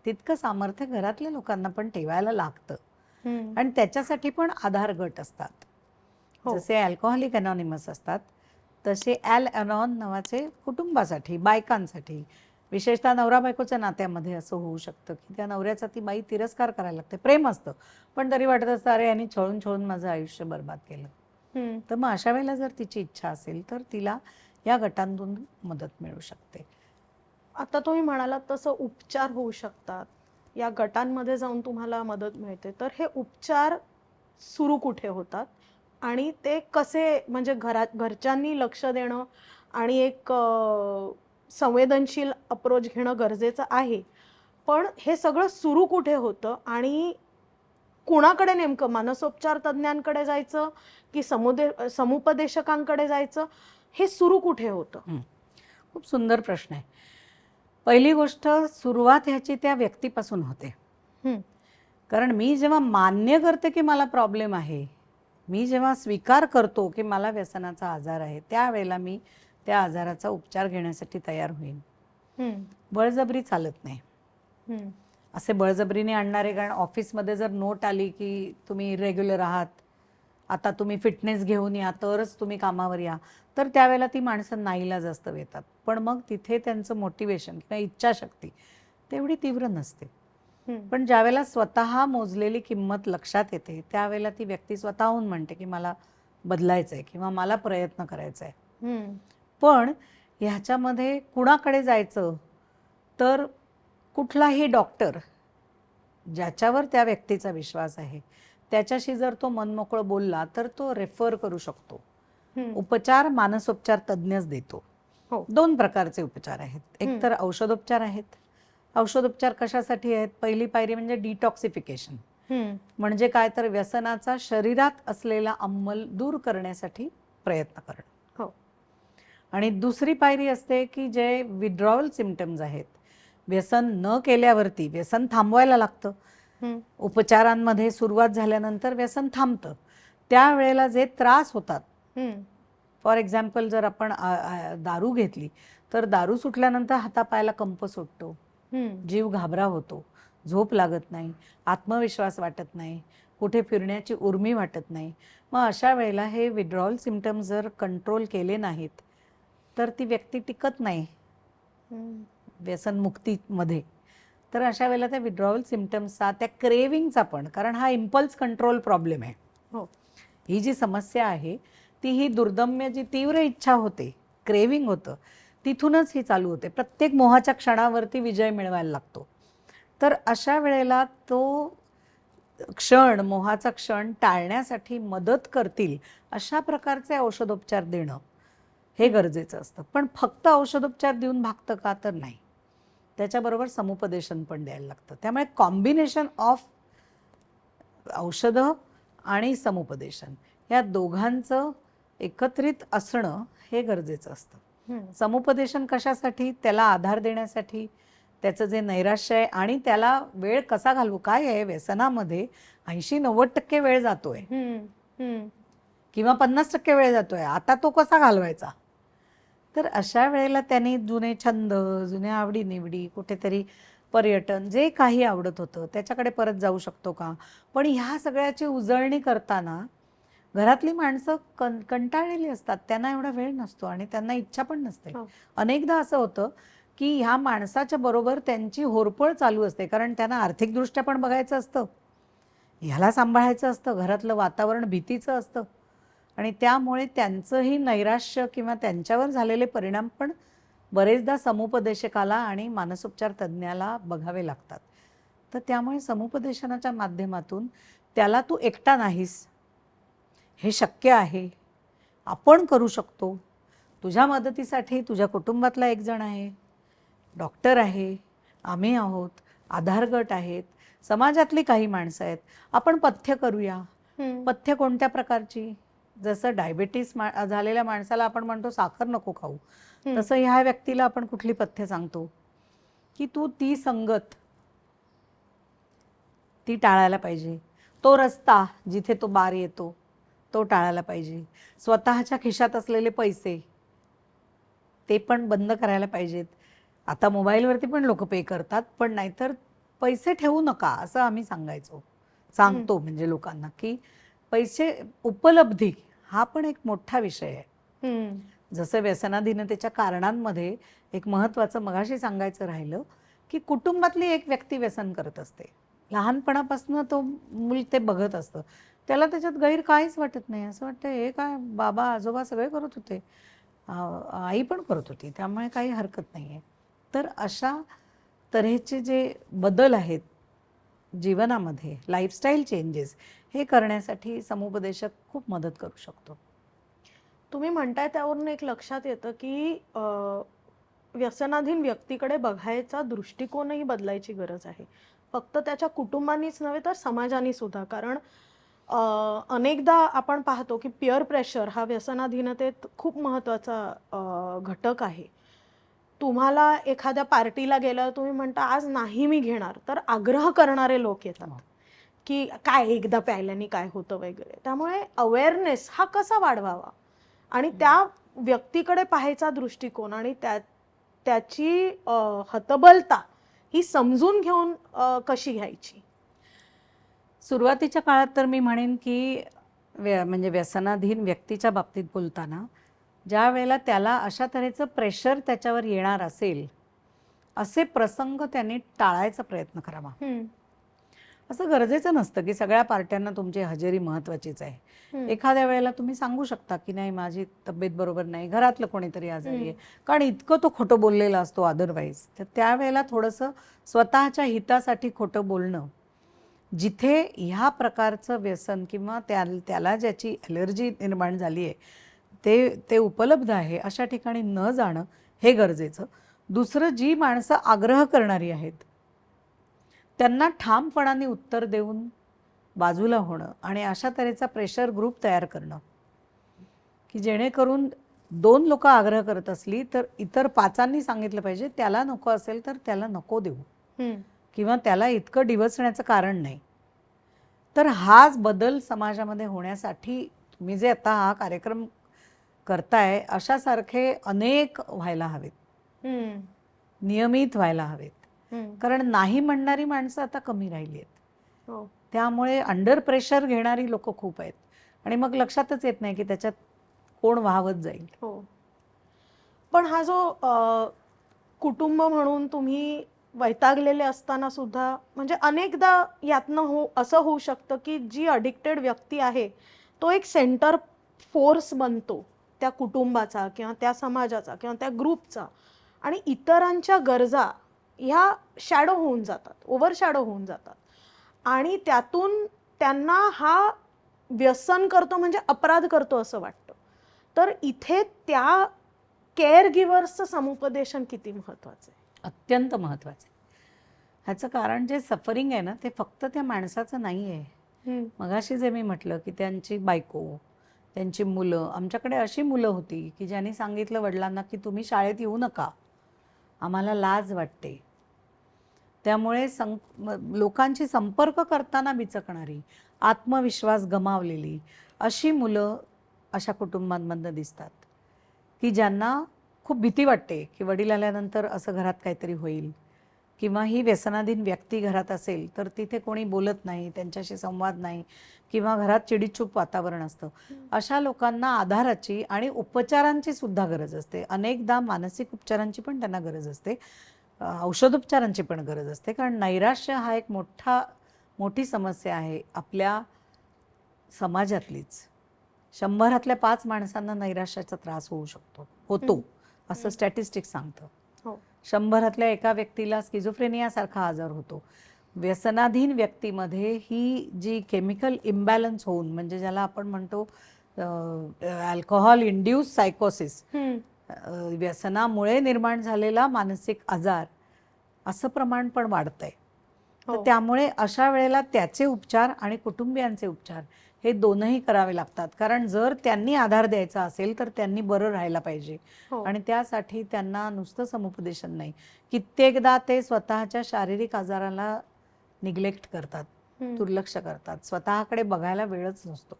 तितकं सामर्थ्य घरातल्या लोकांना पण ठेवायला लागतं आणि त्याच्यासाठी पण आधार गट असतात. जसे अल्कोहोलिक अनॉनिमस असतात तसे ॲल अनॉन नावाचे कुटुंबासाठी, बायकांसाठी, विशेषतः नवरा बायकोच्या नात्यामध्ये असं होऊ शकतं की त्या नवऱ्याचा ती बाई तिरस्कार करायला लागते. प्रेम असतं पण तरी वाटत असतं अरे यांनी छळून छळून माझं आयुष्य बर्बाद केलं. तर मग अशा वेळेला जर तिची इच्छा असेल तर तिला या गटांतून मदत मिळू शकते. आता तुम्ही म्हणालात तसं उपचार होऊ शकतात, या गटांमध्ये जाऊन तुम्हाला मदत मिळते, तर हे उपचार सुरू कुठे होतात आणि ते कसे, म्हणजे घरच्यांनी लक्ष देणं आणि एक संवेदनशील अप्रोच घेणं गरजेचं आहे, पण हे सगळं सुरू कुठे होतं आणि कुणाकडे नेमकं, मानसोपचार तज्ज्ञांकडे जायचं की समुपदेशकांकडे जायचं, हे सुरू कुठे होतं? खूप सुंदर प्रश्न आहे. पहिली गोष्ट, सुरुवात ह्याची त्या व्यक्तीपासून होते. कारण मी जेव्हा मान्य करते की मला प्रॉब्लेम आहे, मी जेव्हा स्वीकार करतो की मला व्यसनाचा आजार आहे, त्यावेळेला मी त्या आजाराचा उपचार घेण्यासाठी तयार होईन. बळजबरी चालत नाही. असे बळजबरीने आणणारे, कारण ऑफिसमध्ये जर नोट आली की तुम्ही इरेग्युलर आहात, आता तुम्ही फिटनेस घेऊन या तरच तुम्ही कामावर या, तर त्यावेळेला ती माणसं नाईलाज असतं येतात. पण मग तिथे त्यांचं मोटिवेशन किंवा इच्छाशक्ती तेवढी तीव्र नसते. पण ज्यावेळेला स्वतः मोजलेली किंमत लक्षात येते त्यावेळेला ती व्यक्ती स्वतःहून म्हणते की मला बदलायचं आहे किंवा मला प्रयत्न करायचा आहे. पण ह्याच्यामध्ये कुणाकडे जायचं, तर कुठलाही डॉक्टर ज्याच्यावर त्या व्यक्तीचा विश्वास आहे त्याच्याशी जर तो मनमोकळं बोलला तर तो रेफर करू शकतो. उपचार मानसोपचार तज्ज्ञच देतो. दोन प्रकारचे उपचार आहेत. एक तर औषधोपचार आहेत. औषधोपचार कशासाठी आहेत? पहिली पायरी म्हणजे डिटॉक्सिफिकेशन, म्हणजे काय तर व्यसनाचा शरीरात असलेला अंमल दूर करण्यासाठी प्रयत्न करणं. आणि दुसरी पायरी असते की जे विड्रॉवल सिम्पटम्स आहेत, व्यसन न केल्यावरती व्यसन थांबवायला लागतं. उपचारांमध्ये सुरुवात झाल्यानंतर व्यसन थांबतं. त्यावेळेला जे त्रास होतात, फॉर एक्झाम्पल जर आपण दारू घेतली तर दारू सुटल्यानंतर हातापायाला कंप सुटतो, जीव घाबरा होतो, झोप लागत नाही, आत्मविश्वास वाटत नाही, कुठे फिरण्याची उर्मी वाटत नाही. मग अशा वेळेला हे विड्रॉवल सिम्पटम्स जर कंट्रोल केले नाहीत तर ती व्यक्ती टिकत नाही व्यसनमुक्तीमध्ये. तर अशा वेळेला त्या विड्रॉवल सिम्पटम्सचा, त्या क्रेविंगचा पण, कारण हा इम्पल्स कंट्रोल प्रॉब्लेम आहे. ही जी समस्या आहे ती ही दुर्दम्य जी तीव्र इच्छा होते, क्रेविंग होतं, तिथूनच ही चालू होते. प्रत्येक मोहाच्या क्षणावरती विजय मिळवायला लागतो. तर अशा वेळेला तो क्षण, मोहाचा क्षण टाळण्यासाठी मदत करतील अशा प्रकारचे औषधोपचार देणं हे गरजेचं असतं. पण फक्त औषधोपचार देऊन भागतं का, तर नाही. त्याच्याबरोबर समुपदेशन पण द्यायला लागतं. त्यामुळे कॉम्बिनेशन ऑफ औषधं आणि समुपदेशन या दोघांचं एकत्रित असणं हे गरजेचं असतं. समुपदेशन कशासाठी? त्याला आधार देण्यासाठी, त्याचं जे नैराश्य आहे आणि त्याला वेळ कसा घालवू. काय आहे, व्यसनामध्ये 80-90% वेळ जातोय किंवा 50% वेळ जातोय. आता तो कसा घालवायचा? तर अशा वेळेला त्यांनी जुने छंद, जुन्या आवडीनिवडी, कुठेतरी पर्यटन, जे काही आवडत होतं त्याच्याकडे परत जाऊ शकतो का? पण ह्या सगळ्याची उजळणी करताना घरातली माणसं कंटाळलेली असतात. त्यांना एवढा वेळ नसतो आणि त्यांना इच्छा पण नसते. अनेकदा असं होतं की ह्या माणसाच्या बरोबर त्यांची होरपळ चालू असते, कारण त्यांना आर्थिकदृष्ट्या पण बघायचं असतं, ह्याला सांभाळायचं असतं, घरातलं वातावरण भीतीचं असतं आणि त्यामुळे त्यांचंही नैराश्य किंवा त्यांच्यावर झालेले परिणाम पण बरेचदा समुपदेशकाला आणि मानसोपचार तज्ज्ञाला बघावे लागतात. तर त्यामुळे समुपदेशनाच्या माध्यमातून त्याला तू एकटा नाहीस, हे शक्य आहे, आपण करू शकतो, तुझ्या मदतीसाठी तुझ्या कुटुंबातला एक जण आहे, डॉक्टर आहे, आम्ही आहोत, आधार गट आहेत, समाजातली काही माणसं आहेत, आपण पथ्य करूया. पथ्य कोणत्या प्रकारची? जसं डायबिटीस झालेल्या माणसाला आपण म्हणतो साखर नको खाऊ, तसं ह्या व्यक्तीला आपण कुठली पथ्य सांगतो की तू ती संगत ती टाळायला पाहिजे, तो रस्ता जिथे तो बार येतो तो टाळायला पाहिजे, स्वतःच्या खिशात असलेले पैसे ते पण बंद करायला पाहिजेत. आता मोबाईलवरती पण लोक पे करतात, पण नाहीतर पैसे ठेवू नका असं आम्ही सांगतो म्हणजे लोकांना की पैसे उपलब्धी हा पण एक मोठा विषय आहे. जसं व्यसनाधीनतेच्या कारणांमध्ये एक महत्त्वाचं मगाशी सांगायचं राहिलं की कुटुंबातली एक व्यक्ती व्यसन करत असते, लहानपणापासून तो मूल ते बघत असतं, त्याला त्याच्यात गैर काहीच वाटत नाही, असं वाटतं हे काय बाबा आजोबा सगळे करत होते, आई पण करत होती, त्यामुळे काही हरकत नाही आहे. तर अशा तऱ्हेचे जे बदल आहेत जीवनामध्ये, लाईफस्टाईल चेंजेस हे करण्यासाठी समुपदेशक खूप मदत करू शकतो. तुम्ही म्हणताय त्यावरून एक लक्षात येतं की व्यसनाधीन व्यक्तीकडे बघायचा दृष्टिकोनही बदलायची गरज आहे. फक्त त्याच्या कुटुंबानीच नव्हे तर समाजाने सुद्धा. कारण अनेकदा आपण पाहतो की पिअर प्रेशर हा व्यसनाधीनतेत खूप महत्त्वाचा घटक आहे. तुम्हाला एखाद्या पार्टीला गेल्यावर तुम्ही म्हणता आज नाही मी घेणार, तर आग्रह करणारे लोक येतात की काय एकदा प्यायल्याने काय होतं वगैरे. त्यामुळे अवेअरनेस हा कसा वाढवावा आणि त्या व्यक्तीकडे पाहायचा दृष्टिकोन आणि त्याची हतबलता ही समजून घेऊन कशी घ्यायची? सुरुवातीच्या काळात तर मी म्हणेन की म्हणजे व्यसनाधीन व्यक्तीच्या बाबतीत बोलताना ज्या वेळेला त्याला अशा तऱ्हेचं प्रेशर त्याच्यावर येणार असेल असे प्रसंग त्यांनी टाळायचा प्रयत्न करावा. असं गरजेचं नसतं की सगळ्या पार्ट्यांना तुमची हजेरी महत्त्वाचीच आहे. एखाद्या वेळेला तुम्ही सांगू शकता की नाही माझी तब्येत बरोबर नाही, घरातलं कोणीतरी आजारी आहे, कारण इतकं तो खोटं बोललेला असतो अदरवाईज. तर त्यावेळेला थोडंसं स्वतःच्या हितासाठी खोटं बोलणं, जिथे ह्या प्रकारचं व्यसन किंवा त्याला ज्याची ॲलर्जी निर्माण झाली आहे ते उपलब्ध आहे अशा ठिकाणी न जाणं हे गरजेचं. दुसरं, जी माणसं आग्रह करणारी आहेत त्यांना ठामपणाने उत्तर देऊन बाजूला होणं आणि अशा तऱ्हेचा प्रेशर ग्रुप तयार करणं की जेणेकरून 2 लोक आग्रह करत असली तर इतर 5 सांगितलं पाहिजे त्याला नको असेल तर त्याला नको देऊ किंवा त्याला इतकं डिवचण्याचं कारण नाही. तर हाच बदल समाजामध्ये होण्यासाठी तुम्ही जे आता हा कार्यक्रम करताय अशासारखे अनेक व्हायला हवेत, नियमित व्हायला हवेत. कारण नाही म्हणणारी माणसं आता कमी राहिली आहेत. त्यामुळे अंडर प्रेशर घेणारी लोक खूप आहेत आणि मग लक्षातच येत नाही की त्याच्यात कोण वाहवत जाईल. पण हा जो कुटुंब म्हणून तुम्ही वैतागलेले असताना सुद्धा म्हणजे अनेकदा यातनं असं होऊ शकतं की जी अडिक्टेड व्यक्ती आहे तो एक सेंटर फोर्स बनतो त्या कुटुंबाचा किंवा त्या समाजाचा किंवा त्या ग्रुपचा, आणि इतरांच्या गरजा ह्या शॅडो होऊन जातात, ओव्हर शॅडो होऊन जातात आणि त्यातून त्यांना हा व्यसन करतो म्हणजे अपराध करतो असं वाटतं. तर इथे त्या केअर गिव्हर्सचं समुपदेशन किती महत्वाचं आहे? अत्यंत महत्त्वाचं आहे. ह्याचं कारण जे सफरिंग आहे ना, ते फक्त त्या माणसाचं नाही आहे. मगाशी जे मी म्हटलं की त्यांची बायको, त्यांची मुलं, आमच्याकडे अशी मुलं होती की ज्यांनी सांगितलं वडिलांना की तुम्ही शाळेत येऊ नका, आम्हाला लाज वाटते. त्यामुळे लोकांशी संपर्क करताना बिचकणारी, आत्मविश्वास गमावलेली अशी मुलं अशा कुटुंबांमधनं दिसतात की ज्यांना खूप भीती वाटते की वडील आल्यानंतर असं घरात काहीतरी होईल, किंवा ही व्यसनाधीन व्यक्ती घरात असेल तर तिथे कोणी बोलत नाही, त्यांच्याशी संवाद नाही, किंवा घरात चिडीचूप वातावरण असतं. अशा लोकांना आधाराची आणि उपचारांची सुद्धा गरज असते. अनेकदा मानसिक उपचारांची पण त्यांना गरज असते, औषधोपचारांची पण गरज असते. कारण नैराश्य हा एक मोठी समस्या आहे आपल्या समाजातलीच. 100 5 माणसांना नैराश्याचा त्रास होतो असं स्टॅटिस्टिक्स सांगतं. हो. 100 एका व्यक्तीला स्किझोफ्रेनिया सारखा आजार होतो. व्यसनाधीन व्यक्तीमध्ये ही जी केमिकल इम्बॅलन्स होऊन, म्हणजे ज्याला आपण म्हणतो अल्कोहोल इंड्यूस सायकोसिस, व्यसनामुळे निर्माण झालेला मानसिक आजार, असं प्रमाण पण वाढतंय. तर त्यामुळे अशा वेळेला त्याचे उपचार आणि कुटुंबियांचे उपचार हे दोनही करावे लागतात. कारण जर त्यांनी आधार द्यायचा असेल तर त्यांनी बरं राहायला पाहिजे. आणि त्यासाठी त्यांना नुसतं समुपदेशन नाही, कित्येकदा ते स्वतःच्या शारीरिक आजाराला निग्लेक्ट करतात, दुर्लक्ष करतात. स्वतःकडे बघायला वेळच नसतो.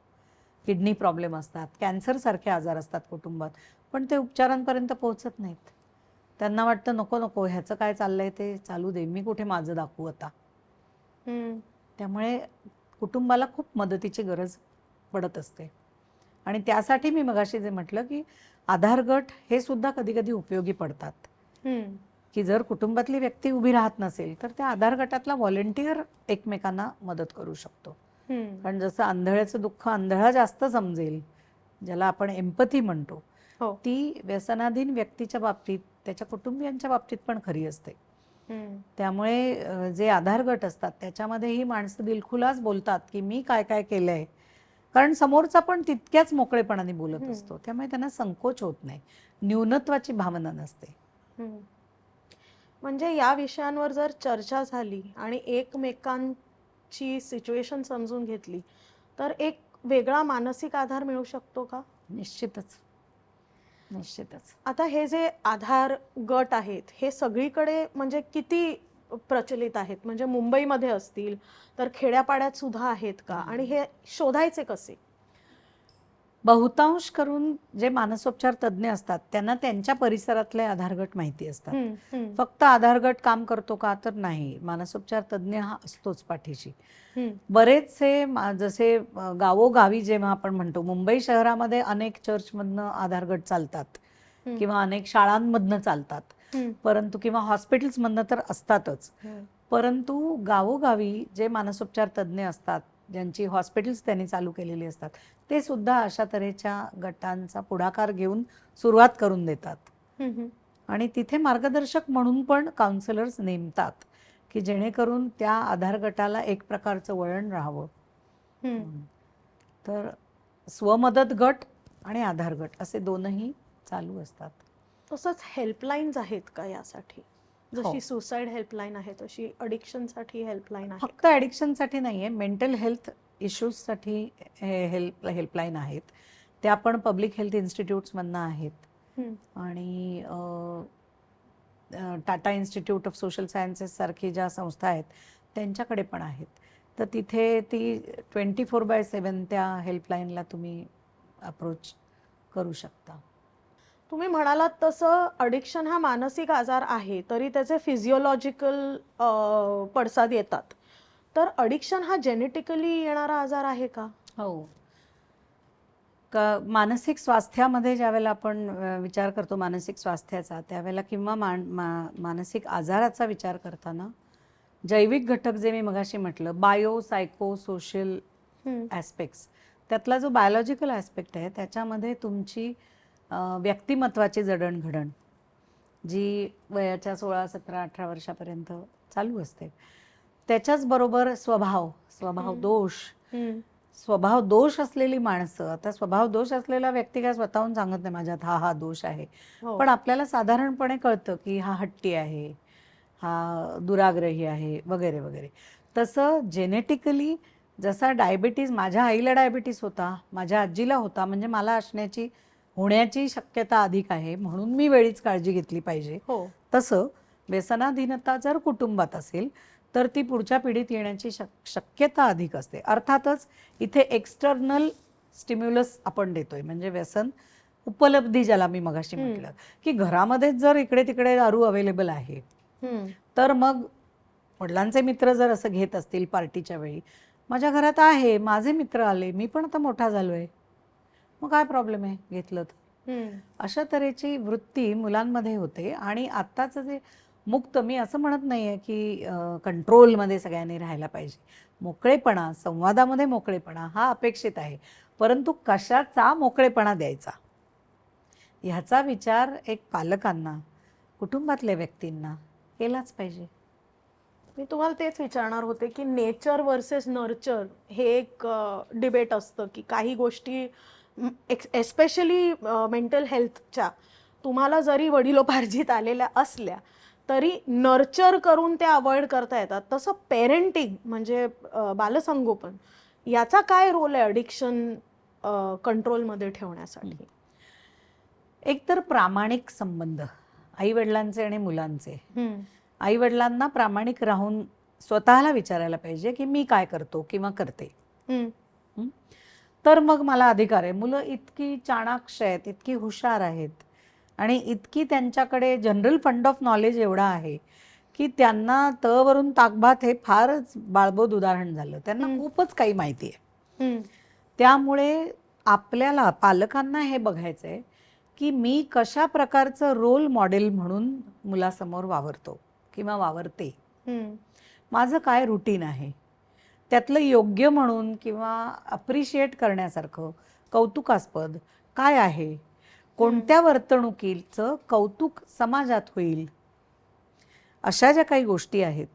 किडनी प्रॉब्लेम असतात, कॅन्सरसारखे आजार असतात कुटुंबात, पण ते उपचारांपर्यंत पोहोचत नाहीत. त्यांना वाटतं नको नको, ह्याचं काय चाललंय ते चालू दे, मी कुठे माझं दाखवू आता. त्यामुळे कुटुंबाला खूप मदतीची गरज पडत असते. आणि त्यासाठी मी मगाशी जे म्हटलं की आधार गट हे सुद्धा कधी कधी उपयोगी पडतात. की जर कुटुंबातली व्यक्ती उभी राहत नसेल तर त्या आधार गटातला व्हॉलेंटियर एकमेकांना मदत करू शकतो. कारण जसं आंधळ्याचं दुःख आंधळा जास्त समजेल, ज्याला आपण एम्पथी म्हणतो, ती व्यसनाधीन व्यक्तीच्या बाबतीत, त्याच्या कुटुंबियांच्या बाबतीत पण खरी असते. त्यामुळे जे आधार गट असतात त्याच्यामध्ये ही माणसं दिलखुलास बोलतात की मी काय काय केलंय, कारण समोरचा पण तितक्याच मोकळेपणाने बोलत असतो. त्यामुळे त्यांना संकोच होत नाही, न्यूनत्वाची भावना नसते. म्हणजे या विषयांवर जर चर्चा झाली आणि एकमेकांची सिच्युएशन समजून घेतली तर एक वेगळा मानसिक आधार मिळू शकतो का? निश्चितच, निश्चितच. आता हे जे आधार गट आहेत हे सगळीकडे म्हणजे किती प्रचलित आहेत? म्हणजे मुंबईमध्ये असतील तर खेड्यापाड्यात सुद्धा आहेत का? आणि हे शोधायचे कसे? बहुतांश करून जे मानसोपचार तज्ज्ञ असतात त्यांना त्यांच्या परिसरातले आधार गट माहिती असतात. फक्त आधार गट काम करतो का तर नाही, मानसोपचार तज्ज्ञ हा असतोच पाठीशी. बरेचसे जसे गावोगावी जेव्हा आपण म्हणतो, मुंबई शहरामध्ये अनेक चर्चमधनं आधार गट चालतात, किंवा अनेक शाळांमधनं चालतात, परंतु किंवा हॉस्पिटल्समधनं तर असतातच. परंतु गावोगावी जे मानसोपचार तज्ज्ञ असतात, ज्यांची हॉस्पिटल्स त्यांनी चालू केलेली असतात, ते सुद्धा अशा तऱ्हेच्या गटांचा पुढाकार घेऊन सुरुवात करून देतात. आणि तिथे मार्गदर्शक म्हणून पण काउन्सिलर्स नेमतात की जेणेकरून त्या आधार गटाला एक प्रकारचं वळण राहावं. तर स्वमदत गट आणि आधार गट असे दोनही चालू असतात. तसंच हेल्पलाईन्स आहेत का यासाठी? जशी सुसाईड हेल्पलाईन आहे तशी अडिक्शनसाठी हेल्पलाईन आहे? फक्त ॲडिक्शनसाठी नाही आहे, मेंटल हेल्थ इश्यूजसाठी हेल्पलाईन आहेत. त्या पण पब्लिक हेल्थ इन्स्टिट्यूट्समधनं आहेत. आणि Tata institute of social sciences सारखी ज्या संस्था आहेत त्यांच्याकडे पण आहेत. तर तिथे ती 24/7 त्या हेल्पलाईनला तुम्ही अप्रोच करू शकता. तुम्ही म्हणालात तसं अडिक्शन हा मानसिक आजार आहे, तरी त्याचे फिजिओलॉजिकल पडसाद येतात. तर अडिक्शन हा जेनेटिकली येणारा आजार आहे का? हो. मानसिक स्वास्थ्यामध्ये ज्यावेळेला आपण विचार करतो मानसिक स्वास्थ्याचा, त्यावेळेला किंवा मानसिक आजाराचा विचार करताना जैविक घटक जे मी मगाशी म्हटलं, बायो सायको सोशल ॲस्पेक्ट्स, त्यातला जो बायोलॉजिकल ॲस्पेक्ट आहे त्याच्यामध्ये तुमची व्यक्तिमत्वाची जडणघडण जी वयाच्या 16, 17, 18 वर्षापर्यंत चालू असते, त्याच्याच बरोबर स्वभाव दोष, स्वभाव दोष असलेली माणसं, आता स्वभाव दोष असलेला व्यक्ती काय स्वतःहून सांगत नाही माझ्यात हा दोष आहे, हो. पण आपल्याला साधारणपणे कळतं की हा हट्टी आहे, हा दुराग्रही आहे, वगैरे वगैरे. तसं जेनेटिकली जसा डायबिटीज, माझ्या आईला डायबिटीस होता, माझ्या आजीला होता, म्हणजे मला होण्याची शक्यता अधिक आहे, म्हणून मी वेळीच काळजी घेतली पाहिजे. हो. तसं व्यसनाधीनता जर कुटुंबात असेल तर ती पुढच्या पिढीत येण्याची शक्यता अधिक असते. अर्थातच इथे एक्सटर्नल स्टिम्युलस आपण देतोय, म्हणजे व्यसन उपलब्धी, ज्याला मी मगाशी म्हटलं की घरामध्येच जर इकडे तिकडे दारू अवेलेबल आहे, तर मग वडिलांचे मित्र जर असं घेत असतील पार्टीच्या वेळी, माझ्या घरात आहे, माझे मित्र आले, मी पण आता मोठा झालोय, मग काय प्रॉब्लेम आहे घेतलं तर. अशा तऱ्हेची वृत्ती मुलांमध्ये होते. आणि आत्ताचं जे मुक्त, मी असं म्हणत नाहीये की कंट्रोलमध्ये सगळ्यांनी राहायला पाहिजे, मोकळेपणा, संवादामध्ये मोकळेपणा हा अपेक्षित आहे, परंतु कशाचा मोकळेपणा द्यायचा ह्याचा विचार एक पालकांना, कुटुंबातल्या व्यक्तींना केलाच पाहिजे. मी तुम्हाला तेच विचारणार होते की नेचर वर्सेस नर्चर हे एक डिबेट असतं की काही गोष्टी एस्पेशली मेंटल हेल्थच्या तुम्हाला जरी वडिलोपार्जित आलेल्या असल्या तरी नर्चर करून त्या अवॉइड करता येतात. तसं पेरेंटिंग म्हणजे बालसंगोपन याचा काय रोल आहे अडिक्शन कंट्रोलमध्ये ठेवण्यासाठी? एकतर प्रामाणिक संबंध आई-वडिलांचे आणि मुलांचे. आई-वडिलांना प्रामाणिक राहून स्वतःला विचारायला पाहिजे की मी काय करतो किंवा करते, तर मग मला अधिकार आहे. मुलं इतकी चाणाक्ष आहेत, इतकी हुशार आहेत आणि इतकी त्यांच्याकडे जनरल फंड ऑफ नॉलेज एवढा आहे की त्यांना तवरून ताकभात हे फारच बाळबोध उदाहरण झालं, त्यांना खूपच काही माहिती आहे. त्यामुळे आपल्याला पालकांना हे बघायचं आहे की मी कशा प्रकारचं रोल मॉडेल म्हणून मुलासमोर वावरतो किंवा वावरते, माझं काय रुटीन आहे, त्यातलं योग्य म्हणून किंवा अप्रिशिएट करण्यासारखं कौतुकास्पद काय आहे, कोणत्या वर्तणुकीचं कौतुक समाजात होईल, अशा ज्या काही गोष्टी आहेत,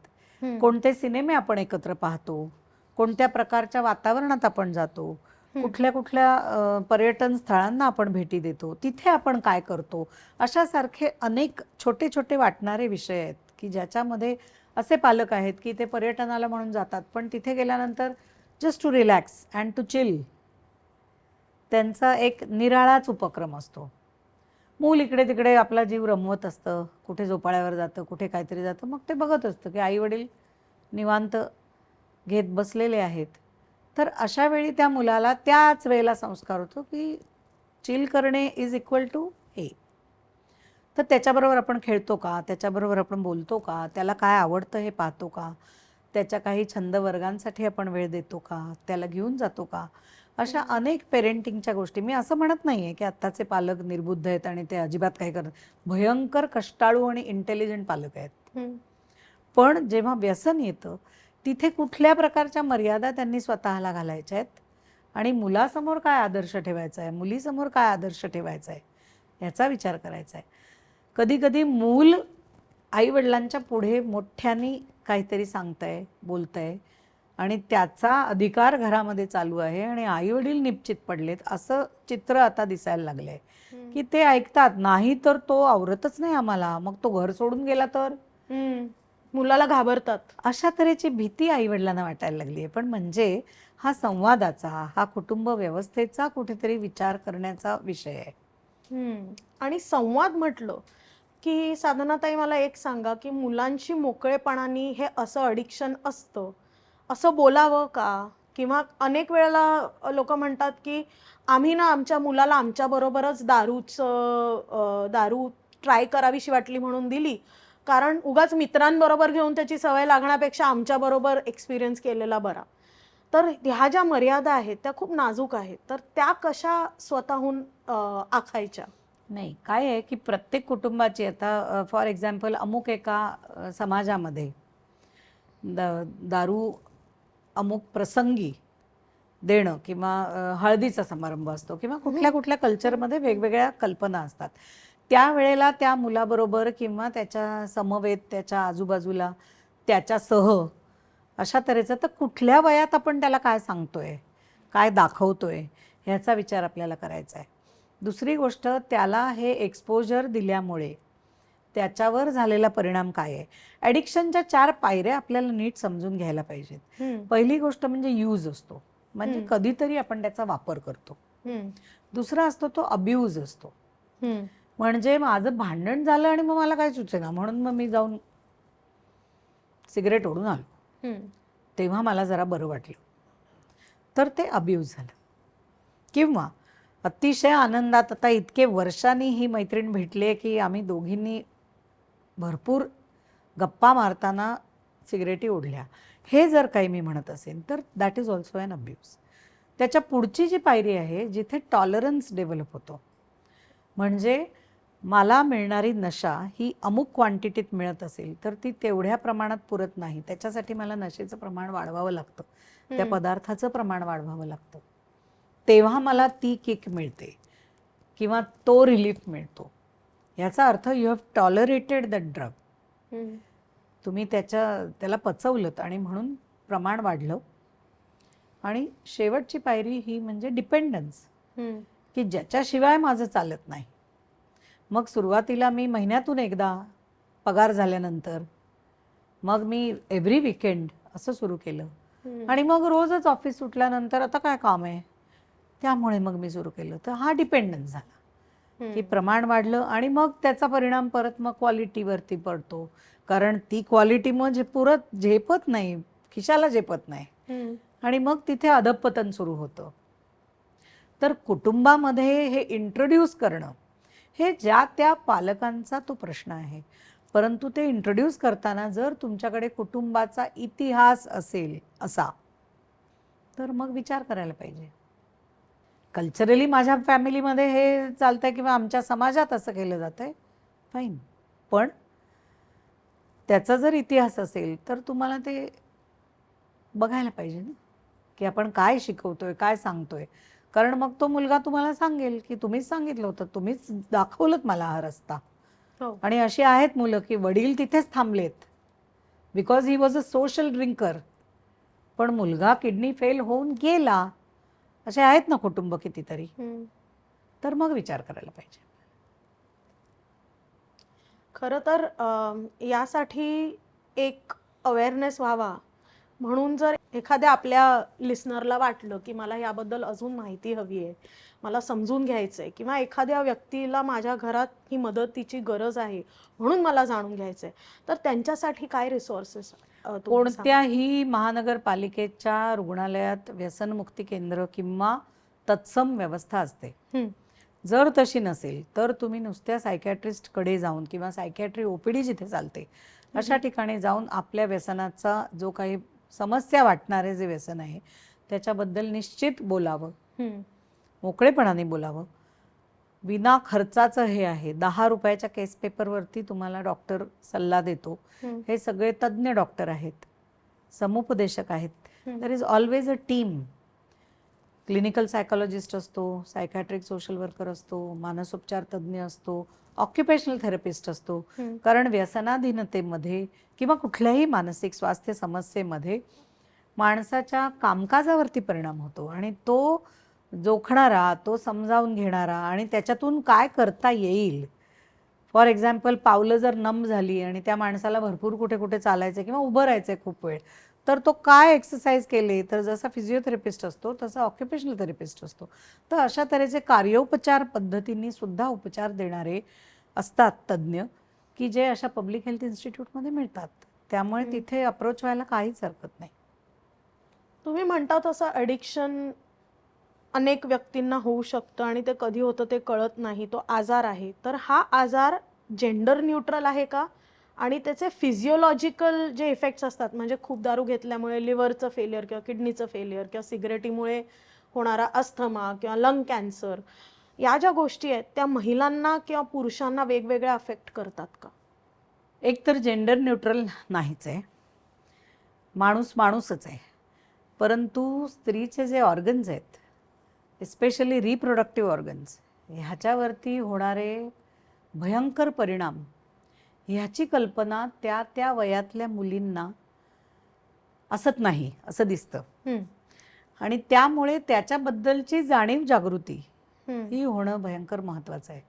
कोणते सिनेमे आपण एकत्र पाहतो, कोणत्या प्रकारच्या वातावरणात आपण जातो, कुठल्या कुठल्या पर्यटन स्थळांना आपण भेटी देतो, तिथे आपण काय करतो, अशासारखे अनेक छोटे छोटे वाटणारे विषय आहेत की ज्याच्यामध्ये असे पालक आहेत की ते पर्यटनाला म्हणून जातात, पण तिथे गेल्यानंतर just to relax and to chill, त्यांचा एक निराळाच उपक्रम असतो. मूल इकडे तिकडे आपला जीव रमवत असतं, कुठे झोपाळ्यावर जातं, कुठे काहीतरी जातं, मग ते बघत असतं की आई वडील निवांत घेत बसलेले आहेत. तर अशा वेळी त्या मुलाला त्याच वेळेला संस्कार होतो की चिल करणे इज इक्वल टू हे. तर त्याच्याबरोबर आपण खेळतो का, त्याच्याबरोबर आपण बोलतो का, त्याला काय आवडतं हे पाहतो का, त्याच्या काही छंद वर्गांसाठी आपण वेळ देतो का, त्याला घेऊन जातो का, अशा अनेक पेरेंटिंगच्या गोष्टी. मी असं म्हणत नाही आहे की आत्ताचे पालक निर्बुद्ध आहेत आणि ते अजिबात काही करत, भयंकर कष्टाळू आणि इंटेलिजंट पालक आहेत. पण जेव्हा व्यसन येतं तिथे कुठल्या प्रकारच्या मर्यादा त्यांनी स्वतःला घालायच्या आहेत आणि मुलासमोर काय आदर्श ठेवायचा आहे, मुलीसमोर काय आदर्श ठेवायचा आहे याचा विचार करायचा आहे. कधी कधी मूल आईवडिलांच्या पुढे मोठ्याने काहीतरी सांगतंय, बोलतंय आणि त्याचा अधिकार घरामध्ये चालू आहे आणि आईवडील निश्चित पडलेत, असं चित्र आता दिसायला लागलंय की ते ऐकतात, नाही तर तो आवरतच नाही आम्हाला, मग तो घर सोडून गेला तर, मुलाला घाबरतात. अशा तऱ्हेची भीती आईवडिलांना वाटायला लागली आहे. पण म्हणजे हा संवादाचा, हा कुटुंब व्यवस्थेचा कुठेतरी विचार करण्याचा विषय आहे. आणि संवाद म्हटलं की साधनाताई मला एक सांगा की मुलांशी मोकळेपणाने हे असं अडिक्शन असतं असं बोलावं का? किंवा अनेक वेळेला लोक म्हणतात की आम्ही ना आमच्या मुलाला आमच्या बरोबरच दारू ट्राय करावीशी वाटली म्हणून दिली, कारण उगाच मित्रांबरोबर घेऊन त्याची सवय लागण्यापेक्षा आमच्या बरोबर एक्सपिरियन्स केलेला बरा. तर ह्या ज्या मर्यादा आहेत त्या खूप नाजूक आहेत, तर त्या कशा स्वतःहून आखायच्या? नाही, काय आहे की प्रत्येक कुटुंबाची, आता फॉर एक्झाम्पल अमुक एका समाजामध्ये दारू अमुक प्रसंगी देणं किंवा हळदीचा समारंभ असतो किंवा कुठल्या कुठल्या कल्चरमध्ये वेगवेगळ्या कल्पना असतात, त्यावेळेला त्या मुलाबरोबर किंवा त्याच्या समवेत, त्याच्या आजूबाजूला त्याच्यासह अशा तऱ्हेचं. तर कुठल्या वयात आपण त्याला काय सांगतोय, काय दाखवतोय, ह्याचा विचार आपल्याला करायचा आहे. दुसरी गोष्ट, त्याला हे एक्सपोजर दिल्यामुळे त्याच्यावर झालेला परिणाम काय आहे. ॲडिक्शनच्या 4 पायऱ्या आपल्याला नीट समजून घ्यायला पाहिजेत. पहिली गोष्ट म्हणजे यूज असतो, म्हणजे कधीतरी आपण त्याचा वापर करतो. दुसरा असतो तो अब्यूज असतो, म्हणजे माझं भांडण झालं आणि मग मला काय सुचेना म्हणून मग मी जाऊन सिगरेट ओढून आलो, तेव्हा मला जरा बरं वाटलं, तर ते अब्यूज झालं. किंवा अतिशय आनंदात आता इतके वर्षांनी ही मैत्रीण भेटली आहे की आम्ही दोघींनी भरपूर गप्पा मारताना सिगरेटी ओढल्या, हे जर काही मी म्हणत असेल तर that is also an abuse. त्याच्या पुढची जी पायरी आहे जिथे टॉलरन्स डेव्हलप होतो, म्हणजे मला मिळणारी नशा ही अमुक क्वांटिटीत मिळत असेल तर ती तेवढ्या प्रमाणात पुरत नाही, त्याच्यासाठी मला नशेचं प्रमाण वाढवावं लागतं, त्या पदार्थाचं प्रमाण वाढवावं लागतं, तेव्हा मला ती किक मिळते किंवा तो रिलीफ मिळतो. याचा earth you have tolerated that drug. तुम्ही त्याला पचवलं आणि म्हणून प्रमाण वाढलं. आणि शेवटची पायरी ही म्हणजे डिपेंडन्स, की ज्याच्याशिवाय माझं चालत नाही. मग सुरुवातीला मी महिन्यातून एकदा पगार झाल्यानंतर मग मी एव्हरी वीकेंड असं सुरू केलं, आणि मग रोजच ऑफिस सुटल्यानंतर आता काय काम आहे त्यामुळे मग मी सुरू केलं. तर हा डिपेंडन्स झाला की प्रमाण वाढलं आणि मग त्याचा परिणाम परत मग क्वालिटीवरती पडतो, कारण ती क्वालिटी मग पुरत झेपत नाही, खिशाला झेपत नाही, आणि मग तिथे अधःपतन सुरू होतं. तर कुटुंबामध्ये हे इंट्रोड्यूस करणं हे ज्या त्या पालकांचा तो प्रश्न आहे, परंतु ते इंट्रोड्यूस करताना जर तुमच्याकडे कुटुंबाचा इतिहास असेल असा, तर मग विचार करायला पाहिजे. कल्चरली माझ्या फॅमिलीमध्ये हे चालतंय किंवा आमच्या समाजात असं केलं जातंय, फाईन, पण त्याचा जर इतिहास असेल तर तुम्हाला ते बघायला पाहिजे ना, की आपण काय शिकवतोय, काय सांगतोय. कारण मग तो मुलगा तुम्हाला सांगेल की तुम्हीच सांगितलं होतं, तुम्हीच दाखवलं मला हा रस्ता. आणि अशी आहेत मुलं की वडील तिथेच थांबलेत because he was a social drinker, पण मुलगा किडनी फेल होऊन गेला. असे आहेत ना कुटुंब कितीतरी. तर मग विचार करायला पाहिजे. खरं तर यासाठी एक अवेअरनेस व्हावा म्हणून जर एखाद्या आपल्या लिस्नरला वाटलं की मला याबद्दल अजून माहिती हवी आहे, मला समजून घ्यायचं आहे, किंवा एखाद्या व्यक्तीला माझ्या घरात ही मदतीची गरज आहे म्हणून मला जाणून घ्यायचं आहे, तर त्यांच्यासाठी काय रिसोर्सेस? कोणत्याही महानगरपालिकेच्या रुग्णालयात व्यसनमुक्ती केंद्र किंवा तत्सम व्यवस्था असते. जर तशी नसेल तर तुम्ही नुसत्या सायकॅट्रिस्टकडे जाऊन किंवा सायकॅट्री ओपीडी जिथे चालते अशा ठिकाणी जाऊन आपल्या व्यसनाचा जो काही समस्या वाटणारे जे व्यसन आहे त्याच्याबद्दल निश्चित बोलावं, मोकळेपणाने बोलावं. विना खर्चाचं हे आहे. 10 रुपयाच्या केस पेपरवरती तुम्हाला डॉक्टर सल्ला देतो. हे सगळे तज्ज्ञ डॉक्टर आहेत, समुपदेशक आहेत. There is always a team. Clinical psychologist असतो, सायकॅट्रिक सोशल वर्कर असतो, मानसोपचार तज्ज्ञ असतो, ऑक्युपेशनल थेरपिस्ट असतो. कारण व्यसनाधीनतेमध्ये किंवा कुठल्याही मानसिक स्वास्थ्य समस्येमध्ये माणसाच्या कामकाजावरती परिणाम होतो, आणि तो जोखणारा, तो समजावून घेणारा आणि त्याच्यातून काय करता येईल. फॉर एक्झाम्पल, पावलं जर नम झाली आणि त्या माणसाला भरपूर कुठे कुठे चालायचं किंवा उभं राहायचं खूप वेळ, तर तो काय एक्सरसाइज केले, तर जसा फिजिओथेरपिस्ट असतो तसा ऑक्युपेशनल थेरपिस्ट असतो. तर अशा तऱ्हेचे कार्योपचार पद्धतींनी सुद्धा उपचार देणारे असतात तज्ज्ञ, की जे अशा पब्लिक हेल्थ इन्स्टिट्यूटमध्ये मिळतात. त्यामुळे तिथे अप्रोच व्हायला काहीच हरकत नाही. तुम्ही म्हणता तसं ॲडिक्शन अनेक व्यक्तींना होऊ शकतं आणि ते कधी होतं ते कळत नाही, तो आजार आहे. तर हा आजार जेंडर न्यूट्रल आहे का? आणि त्याचे फिजिओलॉजिकल जे इफेक्ट्स असतात, म्हणजे खूप दारू घेतल्यामुळे लिव्हरचं फेलियर किंवा किडनीचं फेलियर किंवा सिगरेटीमुळे होणारा अस्थमा किंवा लंग कॅन्सर, या ज्या गोष्टी आहेत त्या महिलांना किंवा पुरुषांना वेगवेगळ्या अफेक्ट करतात का? एक तर जेंडर न्यूट्रल नाहीच आहे, माणूस माणूसच आहे. परंतु स्त्रीचे जे ऑर्गन्स आहेत, एस्पेशली रिप्रोडक्टिव्ह ऑर्गन्स, ह्याच्यावरती होणारे भयंकर परिणाम ह्याची कल्पना त्या त्या वयातल्या मुलींना असत नाही असं दिसतं. हम्म, आणि त्यामुळे त्याच्याबद्दलची जाणीव जागृती हम्म, ही होणं भयंकर महत्त्वाचं आहे.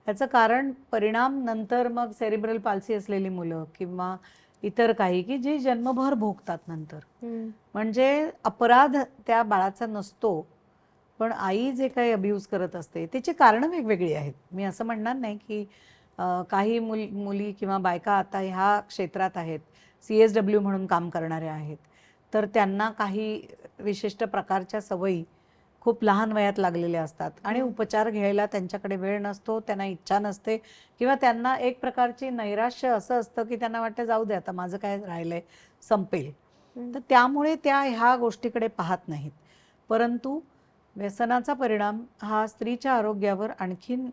याचं कारण परिणाम नंतर मग सेरिब्रल पाल्सी असलेली मुलं किंवा इतर काही की जी जन्मभर भोगतात नंतर. हम्म, म्हणजे अपराध त्या बाळाचा नसतो, पण आई जे काही अब्यूज करत असते त्याची कारणं वेगवेगळी आहेत. मी असं म्हणणार नाही की काही मुली किंवा बायका आता ह्या क्षेत्रात आहेत, CSW म्हणून काम करणाऱ्या आहेत, तर त्यांना काही विशिष्ट प्रकारच्या सवयी खूप लहान वयात लागलेल्या असतात आणि उपचार घ्यायला त्यांच्याकडे वेळ नसतो, त्यांना इच्छा नसते किंवा त्यांना एक प्रकारची नैराश्य असं असतं की त्यांना वाटतं जाऊ दे आता माझं काय राहिलंय संपेल. तर त्यामुळे त्या ह्या गोष्टीकडे पाहत नाहीत. परंतु व्यसनाचा परिणाम हा स्त्रीच्या आरोग्यावर आणखीन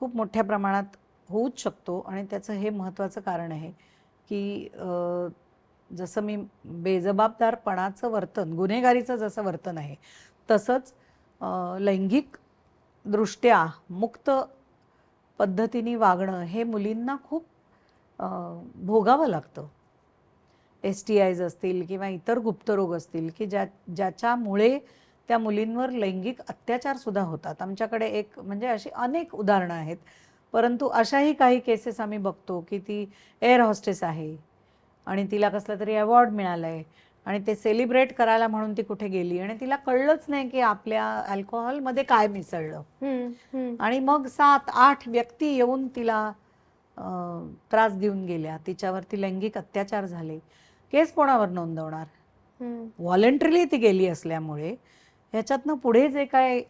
खूप मोठ्या प्रमाणात होऊच शकतो आणि त्याचं हे महत्त्वाचं कारण आहे की जसं मी बेजबाबदारपणाचं वर्तन, गुन्हेगारीचं जसं वर्तन आहे तसंच लैंगिक दृष्ट्या मुक्त पद्धतीने वागणं हे मुलींना खूप भोगावं लागतं. STIs असतील किंवा इतर गुप्तरोग असतील की ज्याच्यामुळे त्या मुलींवर लैंगिक अत्याचार सुद्धा होतात. आमच्याकडे एक म्हणजे अशी अनेक उदाहरणं आहेत, परंतु अशाही काही केसेस आम्ही बघतो की ती एअर हॉस्टेस आहे आणि तिला कसला तरी अवॉर्ड मिळाला आहे आणि ते सेलिब्रेट करायला म्हणून ती कुठे गेली आणि तिला कळलंच नाही की आपल्या अल्कोहोलमध्ये काय मिसळलं आणि मग 7-8 व्यक्ती येऊन तिला त्रास देऊन गेल्या, तिच्यावरती लैंगिक अत्याचार झाले. केस कोणावर नोंदवणार? व्हॉलंटरीली ती गेली असल्यामुळे ह्याच्यातनं पुढे जे काय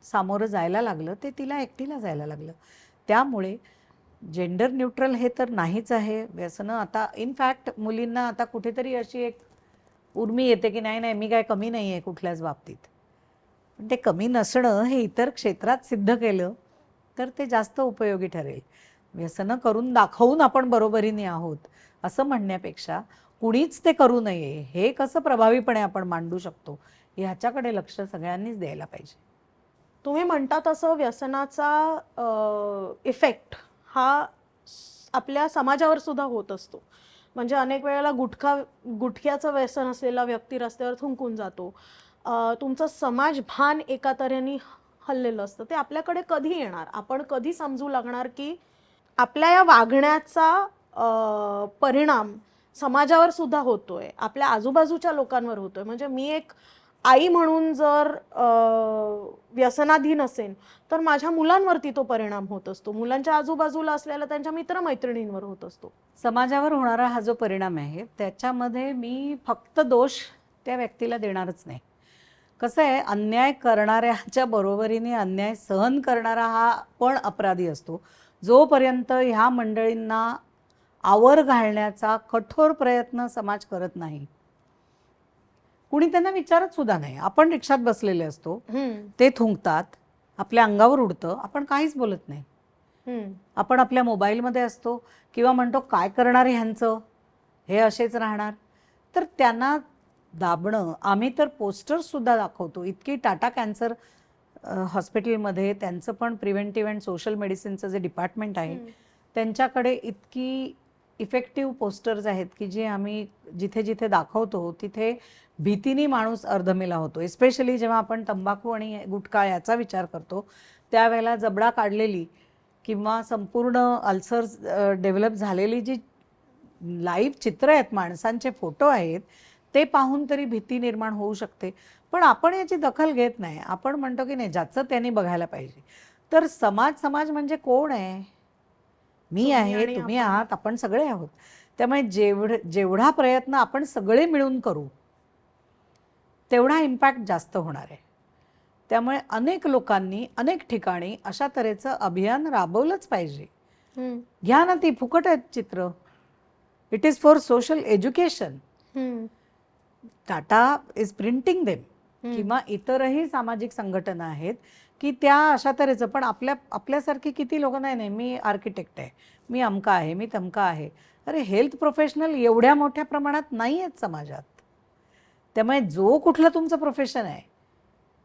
सामोरं जायला लागलं ते तिला एकटीला जायला लागलं. त्यामुळे जेंडर न्यूट्रल हे तर नाहीच आहे व्यसनं. आता इनफॅक्ट मुलींना आता कुठेतरी अशी एक उर्मी येते की नाही नाही मी काय कमी नाही आहे कुठल्याच बाबतीत. पण ते कमी नसणं हे इतर क्षेत्रात सिद्ध केलं तर ते जास्त उपयोगी ठरेल. व्यसनं करून दाखवून आपण बरोबरीने आहोत असं म्हणण्यापेक्षा कुणीच ते करू नये हे कसं प्रभावीपणे आपण मांडू शकतो ह्याच्याकडे लक्ष सगळ्यांनीच द्यायला पाहिजे. तुम्ही म्हणता तसं व्यसनाचा इफेक्ट हा आपल्या समाजावर सुद्धा होत असतो. म्हणजे अनेक वेळेला गुटख्याचं व्यसन असलेला व्यक्ती रस्त्यावर थुंकून जातो. तुमचं समाजभान एका तऱ्हेने हललेलं असतं. ते आपल्याकडे कधी येणार? आपण कधी समजू लागणार की आपल्या या वागण्याचा परिणाम समाजावर सुद्धा होतोय, आपल्या आजूबाजूच्या लोकांवर होतोय. म्हणजे मी एक आई म्हणून जर व्यसनाधीन असेल तर माझ्या मुलांवरती तो परिणाम होत असतो, मुलांच्या आजूबाजूला असलेल्या त्यांच्या मित्रमैत्रिणींवर होत असतो. समाजावर होणारा हा जो परिणाम आहे त्याच्यामध्ये मी फक्त दोष त्या व्यक्तीला देणारच नाही. कसं आहे, अन्याय करणाऱ्याच्या बरोबरीने अन्याय सहन करणारा हा पण अपराधी असतो. जोपर्यंत ह्या मंडळींना आवर घालण्याचा कठोर प्रयत्न समाज करत नाही, कुणी त्यांना विचारत सुद्धा नाही. आपण रिक्षात बसलेले असतो, ते थुंकतात, आपल्या अंगावर उडतं, आपण काहीच बोलत नाही. आपण आपल्या मोबाईलमध्ये असतो किंवा म्हणतो काय करणार ह्यांचं, हे असेच राहणार. तर त्यांना दाबणं, आम्ही तर पोस्टर्स सुद्धा दाखवतो. इतकी टाटा कॅन्सर हॉस्पिटलमध्ये त्यांचं पण प्रिव्हेंटिव्ह अँड सोशल मेडिसिनचं जे डिपार्टमेंट आहे त्यांच्याकडे इतकी इफेक्टिव्ह पोस्टर्स आहेत की जे आम्ही जिथे जिथे दाखवतो तिथे भीतीने माणूस अर्धमेला होतो. एस्पेशली जेव्हा आपण तंबाखू आणि गुटखा याचा विचार करतो त्यावेळेला जबडा काढलेली किंवा संपूर्ण अल्सर्स डेव्हलप झालेली जी लाईव्ह चित्र आहेत, माणसांचे फोटो आहेत, ते पाहून तरी भीती निर्माण होऊ शकते. पण आपण याची दखल घेत नाही. आपण म्हणतो की नाही ज्याचं त्यांनी बघायला पाहिजे. तर समाज म्हणजे कोण आहे? मी आहे, तुम्ही आहात, आपण सगळे आहोत. त्यामुळे जेवढा प्रयत्न आपण सगळे मिळून करू तेवढा इम्पॅक्ट जास्त होणार आहे. त्यामुळे अनेक लोकांनी अनेक ठिकाणी अशा तऱ्हेचं अभियान राबवलंच पाहिजे. घ्या ना, ती फुकट आहेत चित्र. It is for social education. Tata is printing them किंवा इतरही सामाजिक संघटना आहेत की त्या अशा तऱ्हेचं. पण आपल्यासारखी किती लोक नाही मी आर्किटेक्ट आहे, मी अमका आहे, मी तमका आहे. अरे हेल्थ प्रोफेशनल एवढ्या मोठ्या प्रमाणात नाही आहेत समाजात. त्यामुळे जो कुठलं तुमचं प्रोफेशन आहे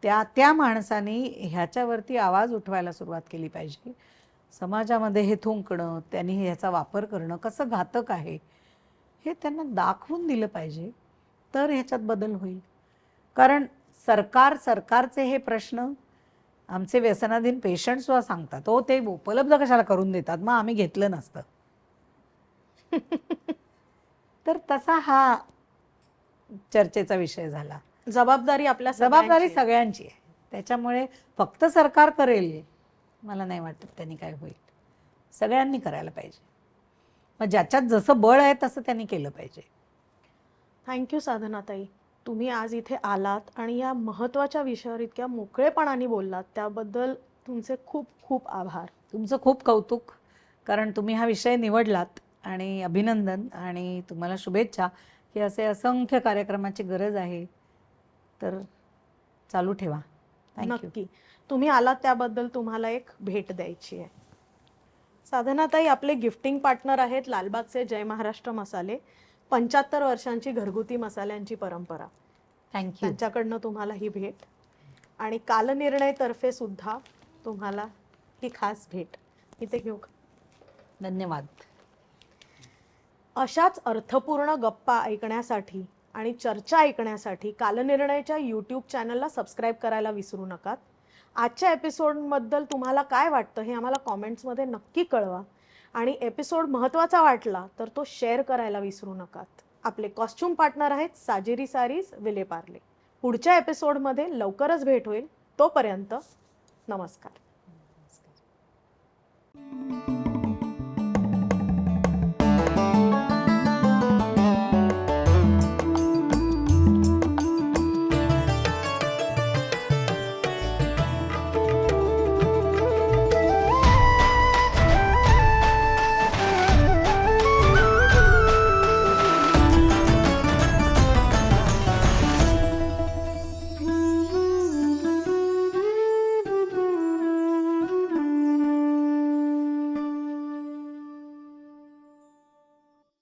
त्या माणसाने ह्याच्यावरती आवाज उठवायला सुरुवात केली पाहिजे. समाजामध्ये हे थुंकणं, त्यांनी ह्याचा वापर करणं कसं घातक आहे हे त्यांना दाखवून दिलं पाहिजे, तर ह्याच्यात बदल होईल. कारण सरकारचे हे प्रश्न आमचे व्यसनाधीन पेशंट सुद्धा सांगतात, हो ते उपलब्ध कशाला करून देतात, मग आम्ही घेतलं नसतं. तर तसा हा चर्चेचा विषय झाला. जबाबदारी आपल्या जबाबदारी सगळ्यांची आहे. सगळ्यांची आहे. त्याच्यामुळे फक्त सरकार करेल मला नाही वाटत त्यांनी काय होईल. सगळ्यांनी करायला पाहिजे. मग ज्याच्यात जसं बळ आहे तसं त्यांनी केलं पाहिजे. थँक्यू साधनाताई, तुम्ही आज इथे आलात आणि या महत्त्वाच्या विषयावर इतक्या मोकळेपणाने बोललात, त्याबद्दल तुमचे खूप खूप आभार. तुमचं खूप कौतुक, कारण तुम्ही हा विषय निवडलात आणि अभिनंदन आणि तुम्हाला शुभेच्छा की असे असंख्य कार्यक्रमाची गरज आहे, तर चालू ठेवा. थँक्यू. नक्की. तुम्ही आलात त्याबद्दल तुम्हाला एक भेट द्यायची आहे. साधनाताई आपले गिफ्टिंग पार्टनर आहेत लालबागचे जय महाराष्ट्र मसाले. 75 वर्षांची घरगुती मसाल्यांची परंपरा. थँक्यू. त्यांच्याकडनं तुम्हाला ही भेट आणि कालनिर्णय तर्फे सुद्धा तुम्हाला ही खास भेट. इथे घेऊ का? धन्यवाद. अशाच अर्थपूर्ण गप्पा ऐकण्यासाठी आणि चर्चा ऐकण्यासाठी कालनिर्णयच्या यूट्यूब चॅनलला सबस्क्राईब करायला विसरू नकात. आजच्या एपिसोडबद्दल तुम्हाला काय वाटतं हे आम्हाला कॉमेंट्समध्ये नक्की कळवा आणि एपिसोड महत्त्वाचा वाटला तर तो शेअर करायला विसरू नकात. आपले कॉस्ट्यूम पार्टनर आहेत साजेरी सारीज विलेपार्ले. पुढच्या एपिसोडमध्ये लवकरच भेट होईल. तोपर्यंत नमस्कार.